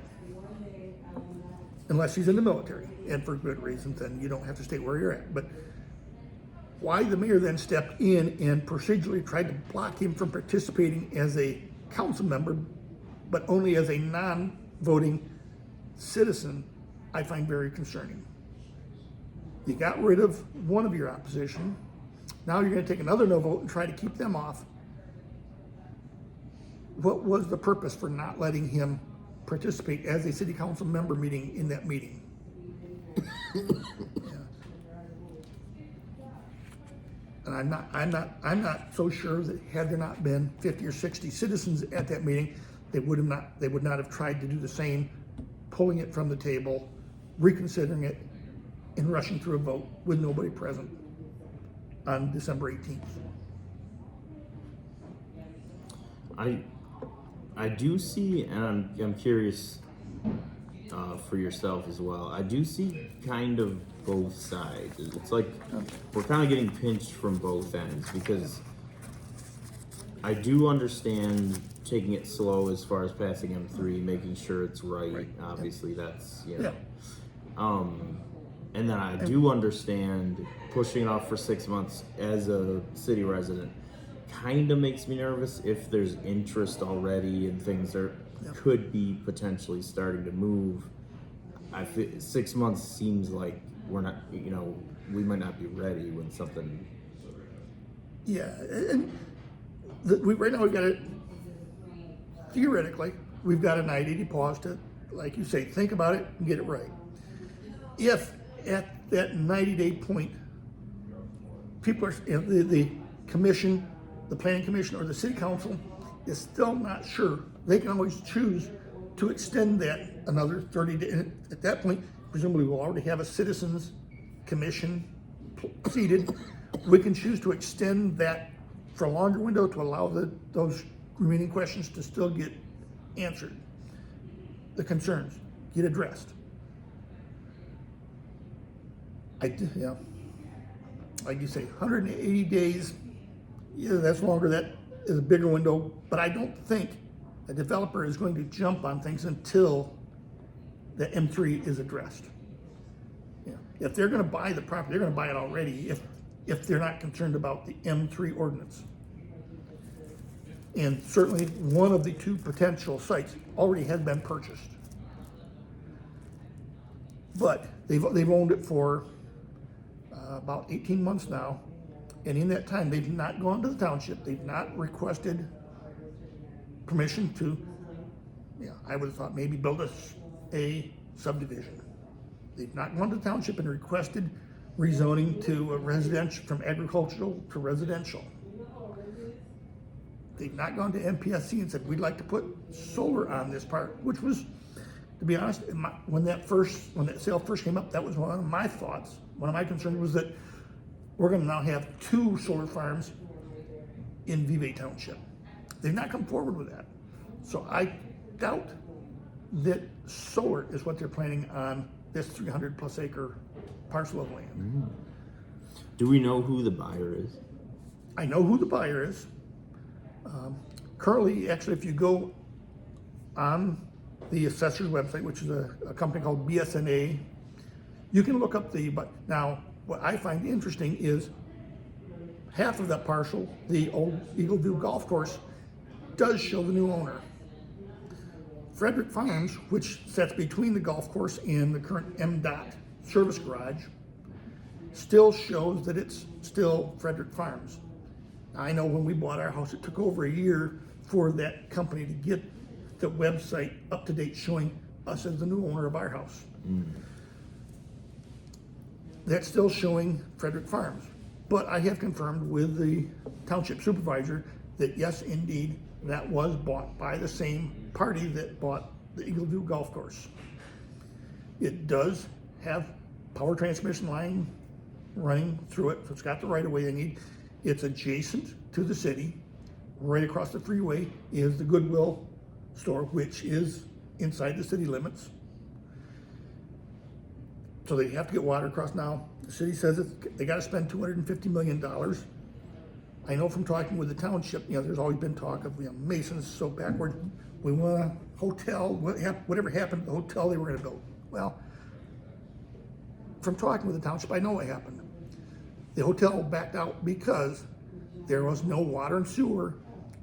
Unless he's in the military, and for good reasons, then you don't have to state where you're at. But why the mayor then stepped in and procedurally tried to block him from participating as a council member, but only as a non-voting citizen, I find very concerning. You got rid of one of your opposition. Now you're going to take another no vote and try to keep them off. What was the purpose for not letting him participate as a city council member meeting in that meeting? Yeah. And I'm not so sure that had there not been 50 or 60 citizens at that meeting, they would not have tried to do the same, pulling it from the table, reconsidering it, and rushing through a vote with nobody present on December 18th. I do see, and I'm curious for yourself as well. I do see kind of both sides. It's like we're kind of getting pinched from both ends, because I do understand taking it slow as far as passing M3, making sure it's right. Obviously, that's and then I do understand pushing it off for 6 months as a city resident. Kind of makes me nervous if there's interest already and things could be potentially starting to move. I feel 6 months seems like we're not, we might not be ready when something. Yeah, and right now we've got it. Theoretically, we've got a 90-day pause to, like you say, think about it and get it right. If at that 90-day point, people are, the commission, the planning commission, or the city council is still not sure, they can always choose to extend that another 30 days. And at that point, presumably we'll already have a citizens commission seated. We can choose to extend that for a longer window to allow those remaining questions to still get answered. The concerns get addressed. Like you say, 180 days, yeah, that's longer. That is a bigger window, but I don't think a developer is going to jump on things until the M3 is addressed. Yeah. If they're going to buy the property, they're going to buy it already if they're not concerned about the M3 ordinance. And certainly one of the two potential sites already has been purchased. But they've owned it for about 18 months now. And in that time, they've not gone to the township. They've not requested permission to, I would have thought maybe build a subdivision. They've not gone to the township and requested rezoning to a residential, from agricultural to residential. They've not gone to MPSC and said, we'd like to put solar on this part, which was, to be honest, when that sale first came up, that was one of my thoughts. One of my concerns was that we're going to now have 2 solar farms in Vevay Township. They've not come forward with that. So I doubt that solar is what they're planning on this 300+ acre parcel of land. Do we know who the buyer is? I know who the buyer is. Currently, actually, if you go on the assessor's website, which is a company called BSNA, you can look up but now what I find interesting is half of that parcel, the old Eagle View Golf Course, does show the new owner. Frederick Farms, which sits between the golf course and the current MDOT service garage, still shows that it's still Frederick Farms. I know when we bought our house, it took over a year for that company to get the website up to date showing us as the new owner of our house. That's still showing Frederick Farms. But I have confirmed with the township supervisor that yes, indeed, that was bought by the same party that bought the Eagle View Golf Course. It does have power transmission line running through it, so it's got the right of way they need. It's adjacent to the city. Right across the freeway is the Goodwill store, which is inside the city limits. So they have to get water across now. The city says they got to spend $250 million. I know from talking with the township, there's always been talk of, Mason's so backward. We want a hotel, whatever happened to the hotel they were going to build. Well, from talking with the township, I know what happened. The hotel backed out because there was no water and sewer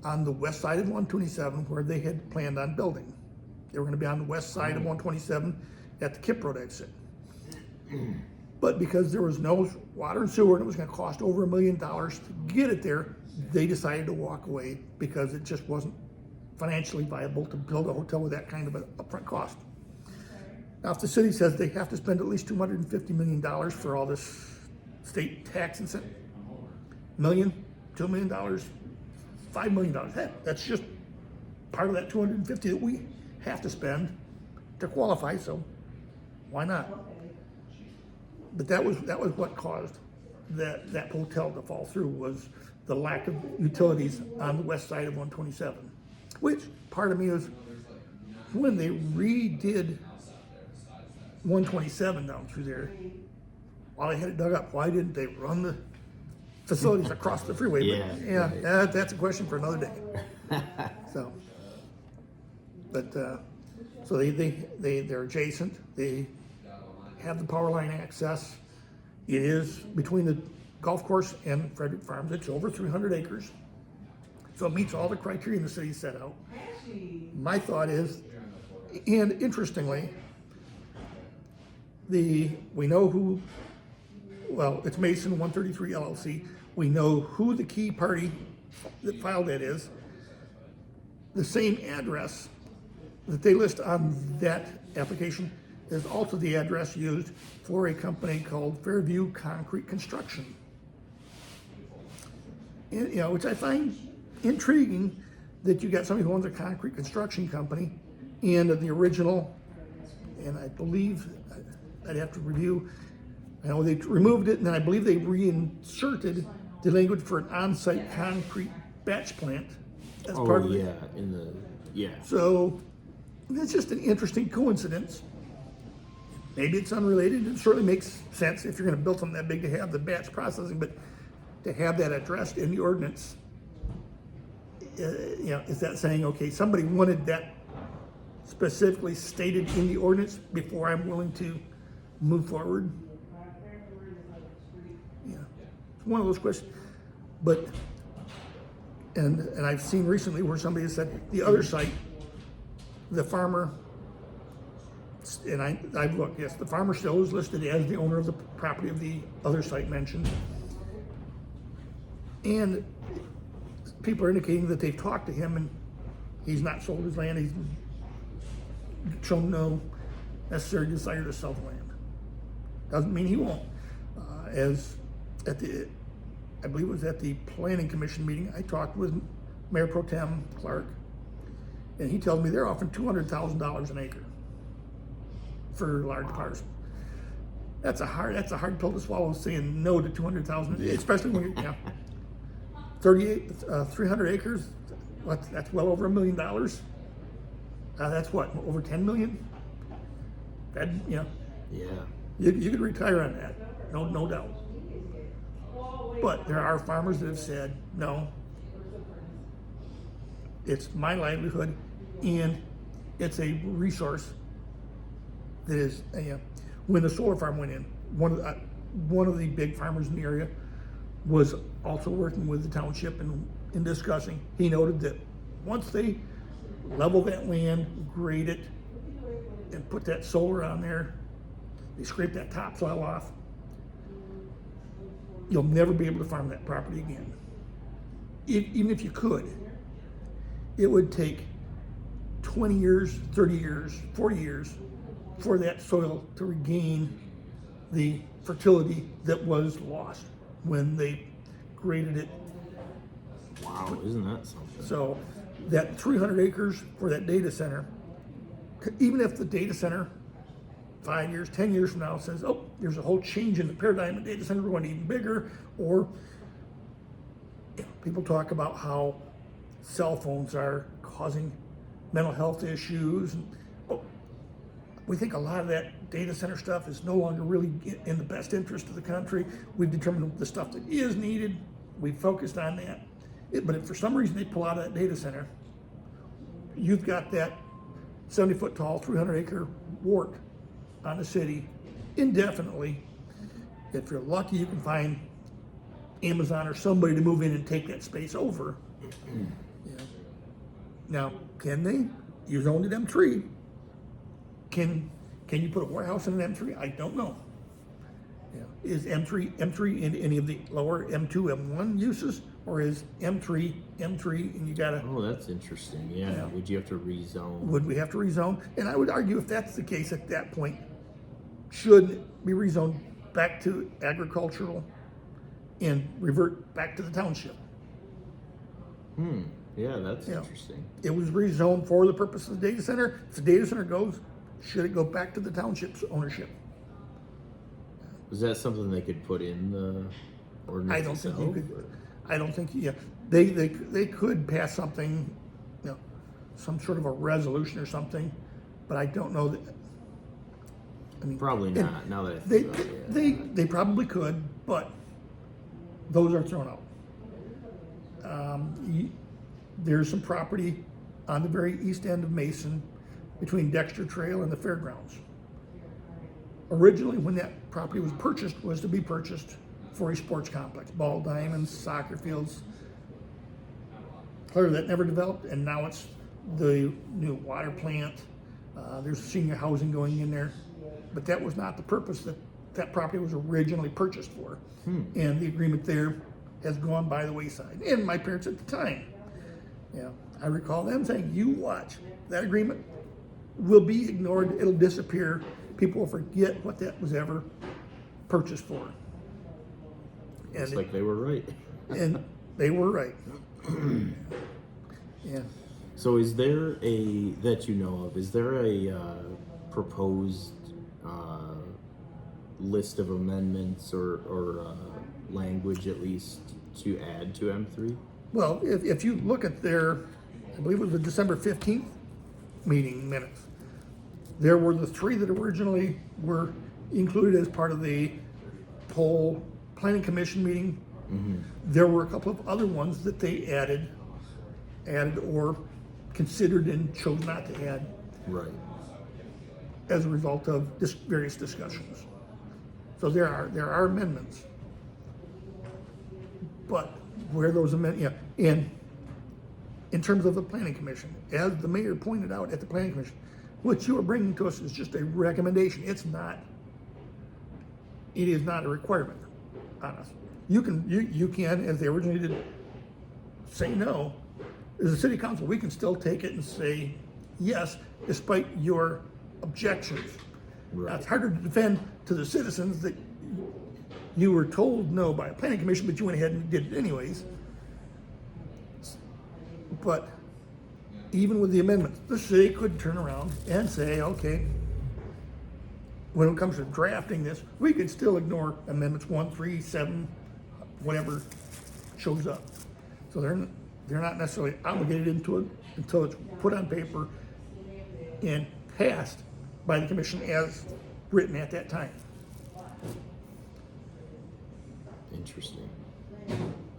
on the west side of 127 where they had planned on building. They were going to be on the west side of 127 at the Kip Road exit. But because there was no water and sewer and it was going to cost over $1 million to get it there, they decided to walk away because it just wasn't financially viable to build a hotel with that kind of an upfront cost. Now, if the city says they have to spend at least $250 million for all this state tax and $1 million, $2 million, $5 million, heck, that's just part of that $250 that we have to spend to qualify, so why not? But that was what caused that hotel to fall through, was the lack of utilities on the west side of 127. Which part of me is, when they redid 127 down through there, while they had it dug up, why didn't they run the facilities across the freeway? Yeah, But that's a question for another day. So they're adjacent. They have the power line access. It is between the golf course and Frederick Farms. It's over 300 acres. So it meets all the criteria the city set out. My thought is, and interestingly, we know who, it's Mason 133 LLC. We know who the key party that filed that is. The same address that they list on that application is also the address used for a company called Fairview Concrete Construction. And, which I find intriguing, that you got somebody who owns a concrete construction company and the original, and I believe, I'd have to review, I know they removed it, and then I believe they reinserted the language for an on-site concrete batch plant as part of it. So it's just an interesting coincidence. Maybe it's unrelated. It certainly makes sense if you're going to build something that big to have the batch processing, but to have that addressed in the ordinance, is that saying, okay, somebody wanted that specifically stated in the ordinance before I'm willing to move forward? It's one of those questions. But, and I've seen recently where somebody has said the other site, the farmer, and I've looked, yes, the farmer still is listed as the owner of the property of the other site mentioned. And people are indicating that they've talked to him and he's not sold his land. He's shown no necessary desire to sell the land. Doesn't mean he won't. I believe it was at the planning commission meeting, I talked with Mayor Pro Tem Clark, and he tells me they're offering $200,000 an acre for large parcels. That's a hard pill to swallow, saying no to 200,000, especially when you're 300 acres. That's well over $1 million. That's what, over 10 million? That, Yeah. you could retire on that, no doubt. But there are farmers that have said, no, it's my livelihood, and it's a resource that is, when the solar farm went in, one of the big farmers in the area was also working with the township and in discussing. He noted that once they level that land, grade it, and put that solar on there, they scrape that topsoil off, you'll never be able to farm that property again. Even if you could, it would take 20 years, 30 years, 40 years for that soil to regain the fertility that was lost when they graded it. Wow, isn't that something? So that 300 acres for that data center, even if the data center 5 years, 10 years from now says, oh, there's a whole change in the paradigm of data center, we're going even bigger, or people talk about how cell phones are causing mental health issues. We think a lot of that data center stuff is no longer really in the best interest of the country. We've determined the stuff that is needed. We've focused on that. But if for some reason they pull out of that data center, you've got that 70-foot tall, 300-acre wart on the city indefinitely. If you're lucky, you can find Amazon or somebody to move in and take that space over. Now, can they? You zoned an M3. Can you put a warehouse in an M3? I don't know. Is M3 in any of the lower M2, M1 uses, or is M3 and you gotta? Oh, that's interesting. Yeah. Would you have to rezone? Would we have to rezone? And I would argue if that's the case at that point, should be rezoned back to agricultural and revert back to the township. Yeah, that's interesting. It was rezoned for the purpose of the data center. If the data center goes, should it go back to the township's ownership? Was that something they could put in the ordinance? I don't think you itself, could. I don't think, they could pass something, some sort of a resolution or something, but I don't know that. I mean, probably not. Now that I think about it, they probably could, but those are thrown out. There's some property on the very east end of Mason between Dexter Trail and the fairgrounds. Originally, when that property was to be purchased for a sports complex, ball diamonds, soccer fields. Clearly that never developed, and now it's the new water plant. There's senior housing going in there, but that was not the purpose that property was originally purchased for. And the agreement there has gone by the wayside. And my parents at the time, I recall them saying, you watch, that agreement will be ignored, it'll disappear, people will forget what that was ever purchased for. it's like they were right. And they were right. Yeah. So is there that you know of, is there a proposed list of amendments or language at least to add to M3? Well, if you look at their, I believe it was the December 15th meeting minutes, there were the three that originally were included as part of the whole planning commission meeting. There were a couple of other ones that they added or considered and chose not to add. Right. As a result of various discussions. So there are amendments. But where those amendments, and in terms of the planning commission, as the mayor pointed out at the planning commission, what you are bringing to us is just a recommendation. It is not a requirement on us. You can, as they originally did, say no. As a city council, we can still take it and say yes, despite your objections. Right. Now, it's harder to defend to the citizens that you were told no by a planning commission, but you went ahead and did it anyways. But even with the amendments, the city could turn around and say, okay, when it comes to drafting this, we could still ignore amendments 1, 3, 7, whatever shows up. So they're not necessarily obligated into it until it's put on paper and passed by the commission as written at that time. Interesting.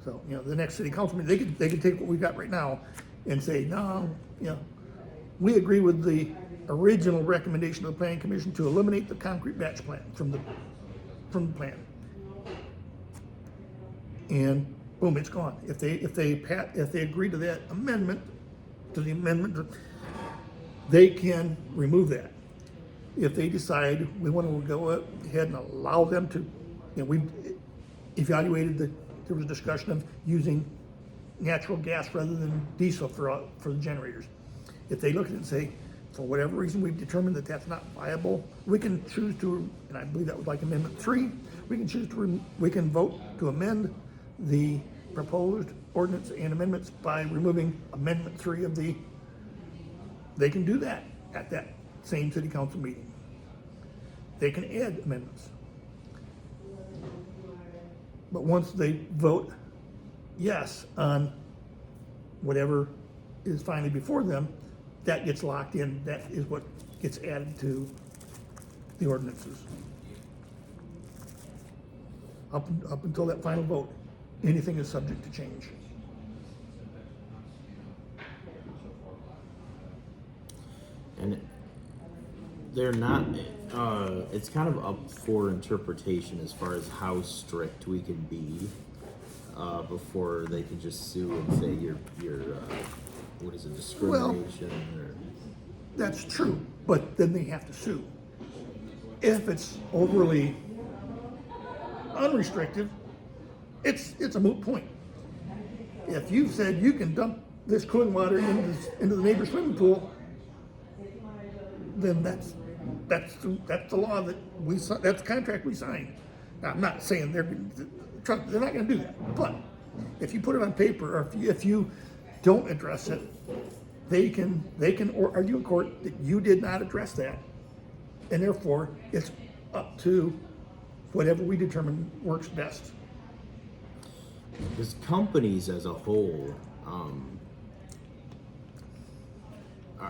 So, the next city council meeting, they could take what we've got right now and say, no, we agree with the original recommendation of the planning commission to eliminate the concrete batch plan from the plan. And boom, it's gone. If they agree to that amendment, they can remove that. If they decide we want to go ahead and allow them to, we've evaluated there was a discussion of using natural gas rather than diesel for the generators. If they look at it and say, for whatever reason we've determined that that's not viable, we can choose to, and I believe that was like Amendment 3, we can vote to amend the proposed ordinance and amendments by removing Amendment 3 of they can do that at that same city council meeting. They can add amendments. But once they vote yes on whatever is finally before them, that gets locked in. That is what gets added to the ordinances. Up until that final vote, anything is subject to change. And they're not, it's kind of up for interpretation as far as how strict we can be before they can just sue and say you're what is it, discrimination? Or... That's true, but then they have to sue. If it's overly unrestricted, it's a moot point. If you've said you can dump this cooling water into the neighbor's swimming pool, then that's the law that's the contract we signed. Now, I'm not saying they're not going to do that, but if you put it on paper or if you don't address it, they can argue in court that you did not address that, and therefore it's up to whatever we determine works best. Because companies as a whole,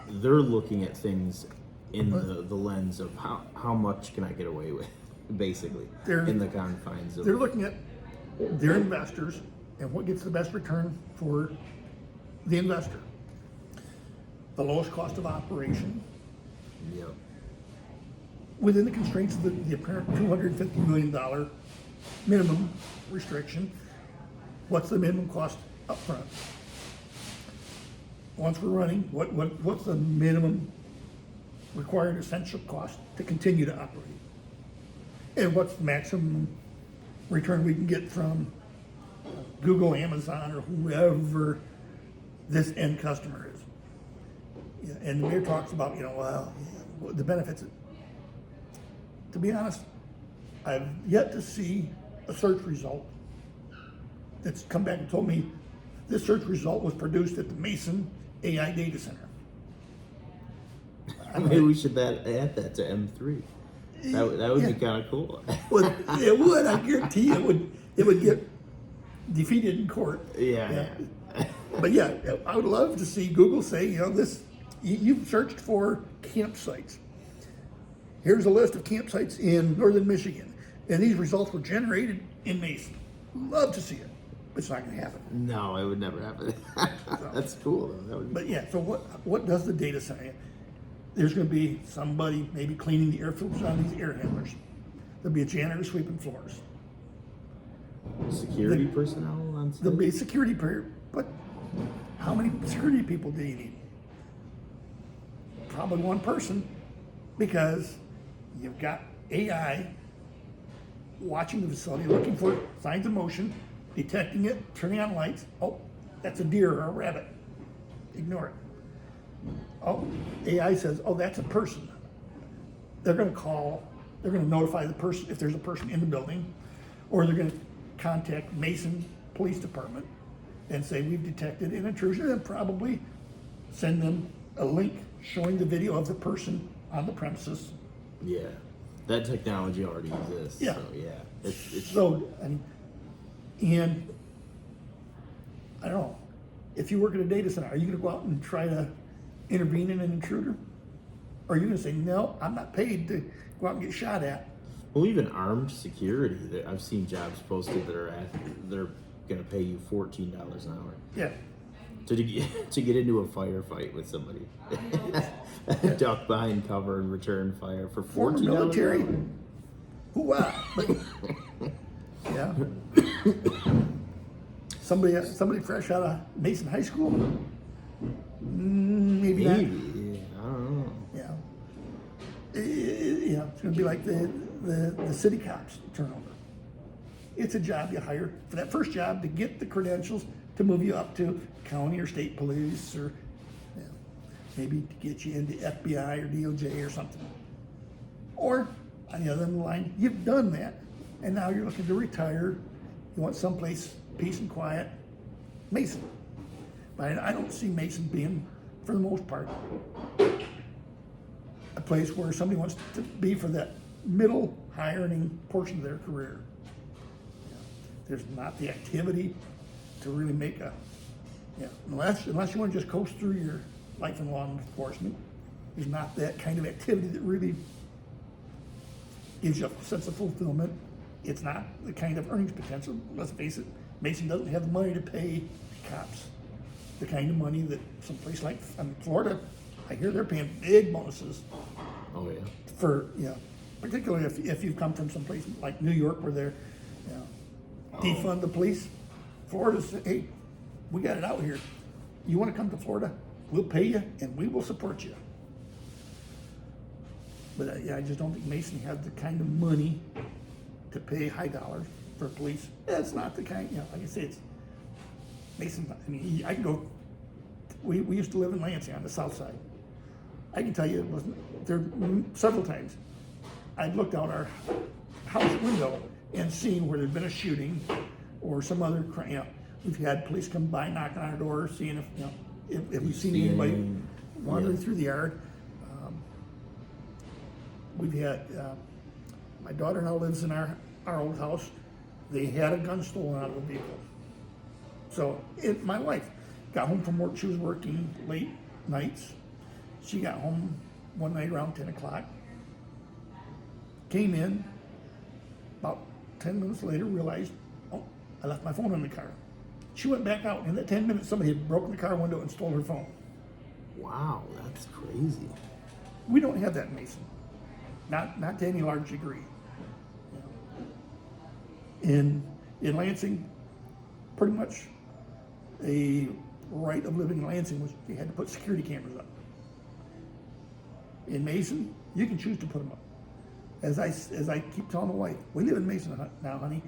they're looking at things in the lens of how much can I get away with, basically, in the confines of... They're looking at their investors and what gets the best return for the investor. The lowest cost of operation. Yep. Within the constraints of the apparent $250 million minimum restriction, what's the minimum cost up front? Once we're running, what's the minimum required essential cost to continue to operate? And what's the maximum return we can get from Google, Amazon, or whoever this end customer is? Yeah, and the mayor talks about, the benefits. To be honest, I've yet to see a search result that's come back and told me this search result was produced at the Mason AI data center. Maybe we should add that to M3. That would be kind of cool. Well, it would. I guarantee it would get defeated in court. Yeah. But yeah, I would love to see Google say, you've searched for campsites. Here's a list of campsites in northern Michigan, and these results were generated in Mason. Love to see it. It's not going to happen. No, it would never happen. That's cool, though. But yeah, so what does the data say? There's going to be somebody maybe cleaning the air filters on these air handlers. There'll be a janitor sweeping floors. Security personnel on site? There'll be security, but how many security people do you need? Probably one person, because you've got AI watching the facility, looking for signs of motion, detecting it, turning on lights. Oh, that's a deer or a rabbit. Ignore it. Oh, AI says, oh, that's a person. They're going to notify the person if there's a person in the building, or they're going to contact Mason Police Department and say, we've detected an intrusion, and probably send them a link showing the video of the person on the premises. Yeah, that technology already exists. Yeah. So yeah, it's so, and I don't know, if you work at a data center, are you going to go out and try to intervene in an intruder? Or are you gonna say, no, I'm not paid to go out and get shot at? Well, even armed security, I've seen jobs posted that they're gonna pay you $14 an hour Yeah, to get into a firefight with somebody. Duck behind cover and return fire for former $14 military. an Hoo-ah. Yeah. Somebody fresh out of Mason High School? Maybe hour. not. Maybe, yeah, I don't know. Yeah. It's going to be like the city cops turnover. It's a job you hire for that first job to get the credentials to move you up to county or state police, or maybe to get you into FBI or DOJ or something. Or on the other end of the line, you've done that, and now you're looking to retire. You want someplace peace and quiet. Mason. But I don't see Mason being, for the most part, a place where somebody wants to be for that middle, high earning portion of their career. There's not the activity to really make unless you want to just coast through your life in law enforcement, there's not that kind of activity that really gives you a sense of fulfillment. It's not the kind of earnings potential. Let's face it, Mason doesn't have the money to pay cops the kind of money that someplace like Florida, I hear they're paying big bonuses. Oh yeah. For particularly if you've come from someplace like New York where they're defund the police. Florida's, hey, we got it out here. You want to come to Florida? We'll pay you and we will support you. But I just don't think Mason has the kind of money to pay high dollars for police. It's not the kind, like I say, it's Mason. I mean, I can go. We used to live in Lansing on the south side. I can tell you, it wasn't there several times. I'd looked out our house window and seen where there'd been a shooting or some other crime. We've had police come by, knocking on our door, seeing if we've seen anybody wandering through the yard. We've had my daughter now lives in our old house. They had a gun stolen out of a vehicle. So my wife got home from work. She was working late nights. She got home one night around 10 o'clock. Came in, about 10 minutes later, realized, oh, I left my phone in the car. She went back out, and in that 10 minutes, somebody had broken the car window and stole her phone. Wow, that's crazy. We don't have that in Mason. Not to any large degree. In Lansing, pretty much a right of living in Lansing was you had to put security cameras up. In Mason, you can choose to put them up. As I keep telling my wife, we live in Mason now, honey.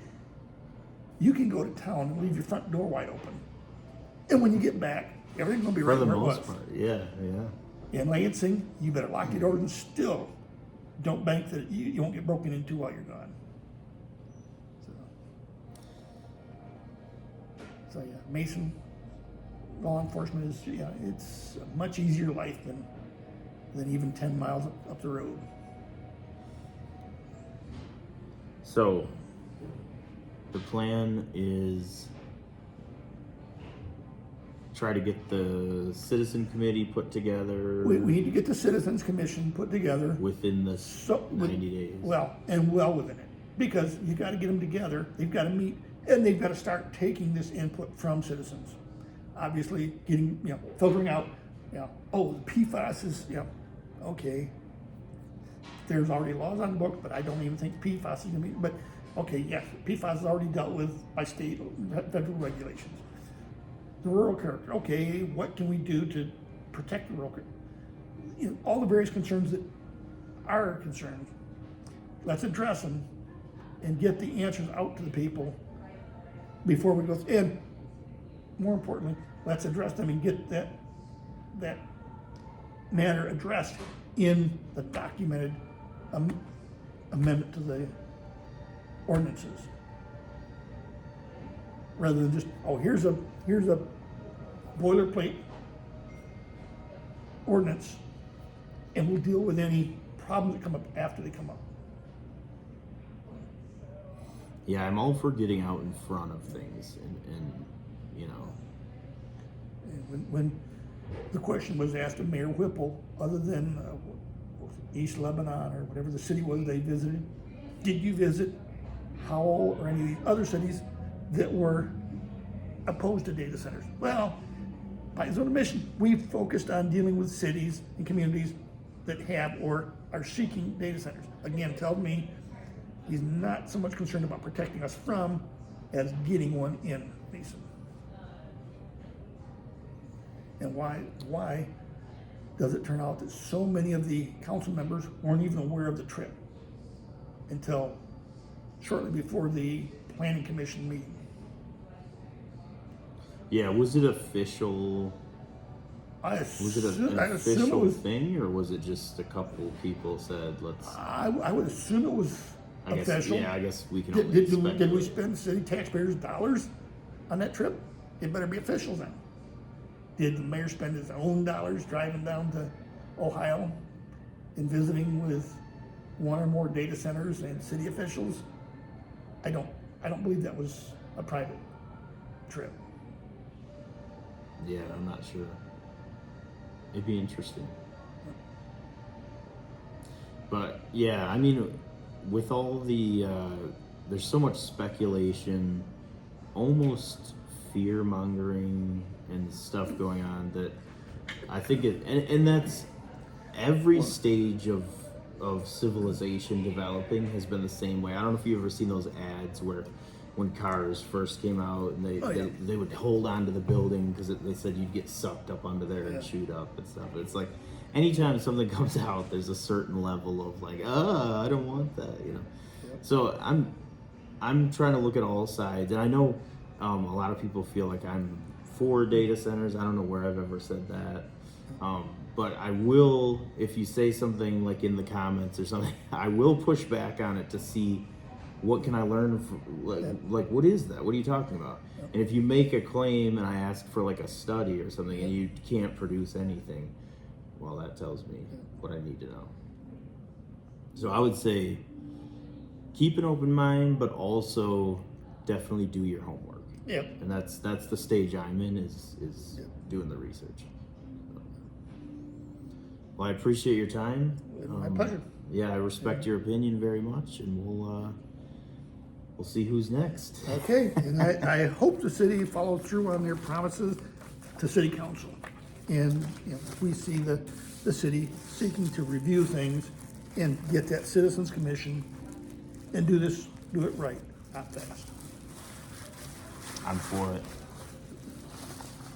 You can go to town and leave your front door wide open, and when you get back, everything's gonna be right where it was. Part, yeah. In Lansing, you better lock your doors and still don't bank that you won't get broken into while you're gone. So yeah, Mason law enforcement is it's a much easier life than even 10 miles up the road. So the plan is try to get the citizen committee put together. We need to get the Citizens Commission put together within the 90 days. Well within it, because you got to get them together. They've got to meet, and they've got to start taking this input from citizens. Obviously, getting filtering out. Oh, the PFAS is okay. There's already laws on the book, but I don't even think PFAS is going to be. But okay, yes, PFAS is already dealt with by state federal regulations. The rural character. Okay, what can we do to protect the rural character? All the various concerns that are concerns. Let's address them and get the answers out to the people before we go. And more importantly, let's address them and get that matter addressed in the documented amendment to the ordinances, rather than just here's a boilerplate ordinance, and we'll deal with any problems that come up after they come up. Yeah, I'm all for getting out in front of things, and When the question was asked of Mayor Whipple, other than East Lebanon or whatever the city was they visited? Did you visit Howell or any of the other cities that were opposed to data centers? Well, by his own admission, we focused on dealing with cities and communities that have or are seeking data centers. Again, tells me he's not so much concerned about protecting us from as getting one in Mason. And why does it turn out that so many of the council members weren't even aware of the trip until shortly before the planning commission meeting? Yeah, was it official? Was it an official thing, or was it just a couple people said, let's... I would assume it was official. I guess we can only speculate. Did we spend city taxpayers' dollars on that trip? It better be official then. Did the mayor spend his own dollars driving down to Ohio and visiting with one or more data centers and city officials? I don't believe that was a private trip. Yeah, I'm not sure. It'd be interesting. But yeah, I mean, with all the, there's so much speculation, almost fear mongering and stuff going on that I think and that's every stage of civilization developing has been the same way. I don't know if you've ever seen those ads where when cars first came out and they would hold on to the building because they said you'd get sucked up under there and shoot up and stuff. It's like anytime something comes out, there's a certain level of like, I don't want that, you know. So I'm trying to look at all sides, and I know a lot of people feel like I'm for data centers. I don't know where I've ever said that, but I will, if you say something like in the comments or something, I will push back on it to see what can I learn from, like what is that? What are you talking about? And if you make a claim and I ask for like a study or something and you can't produce anything, well, that tells me what I need to know. So I would say keep an open mind, but also definitely do your homework. Yep. And that's the stage I'm in is doing the research. Well, I appreciate your time. My pleasure. Yeah, I respect your opinion very much, and we'll see who's next. Okay, and I hope the city follows through on their promises to city council. And we see the city seeking to review things and get that citizens commission and do it right, not fast. I'm for it.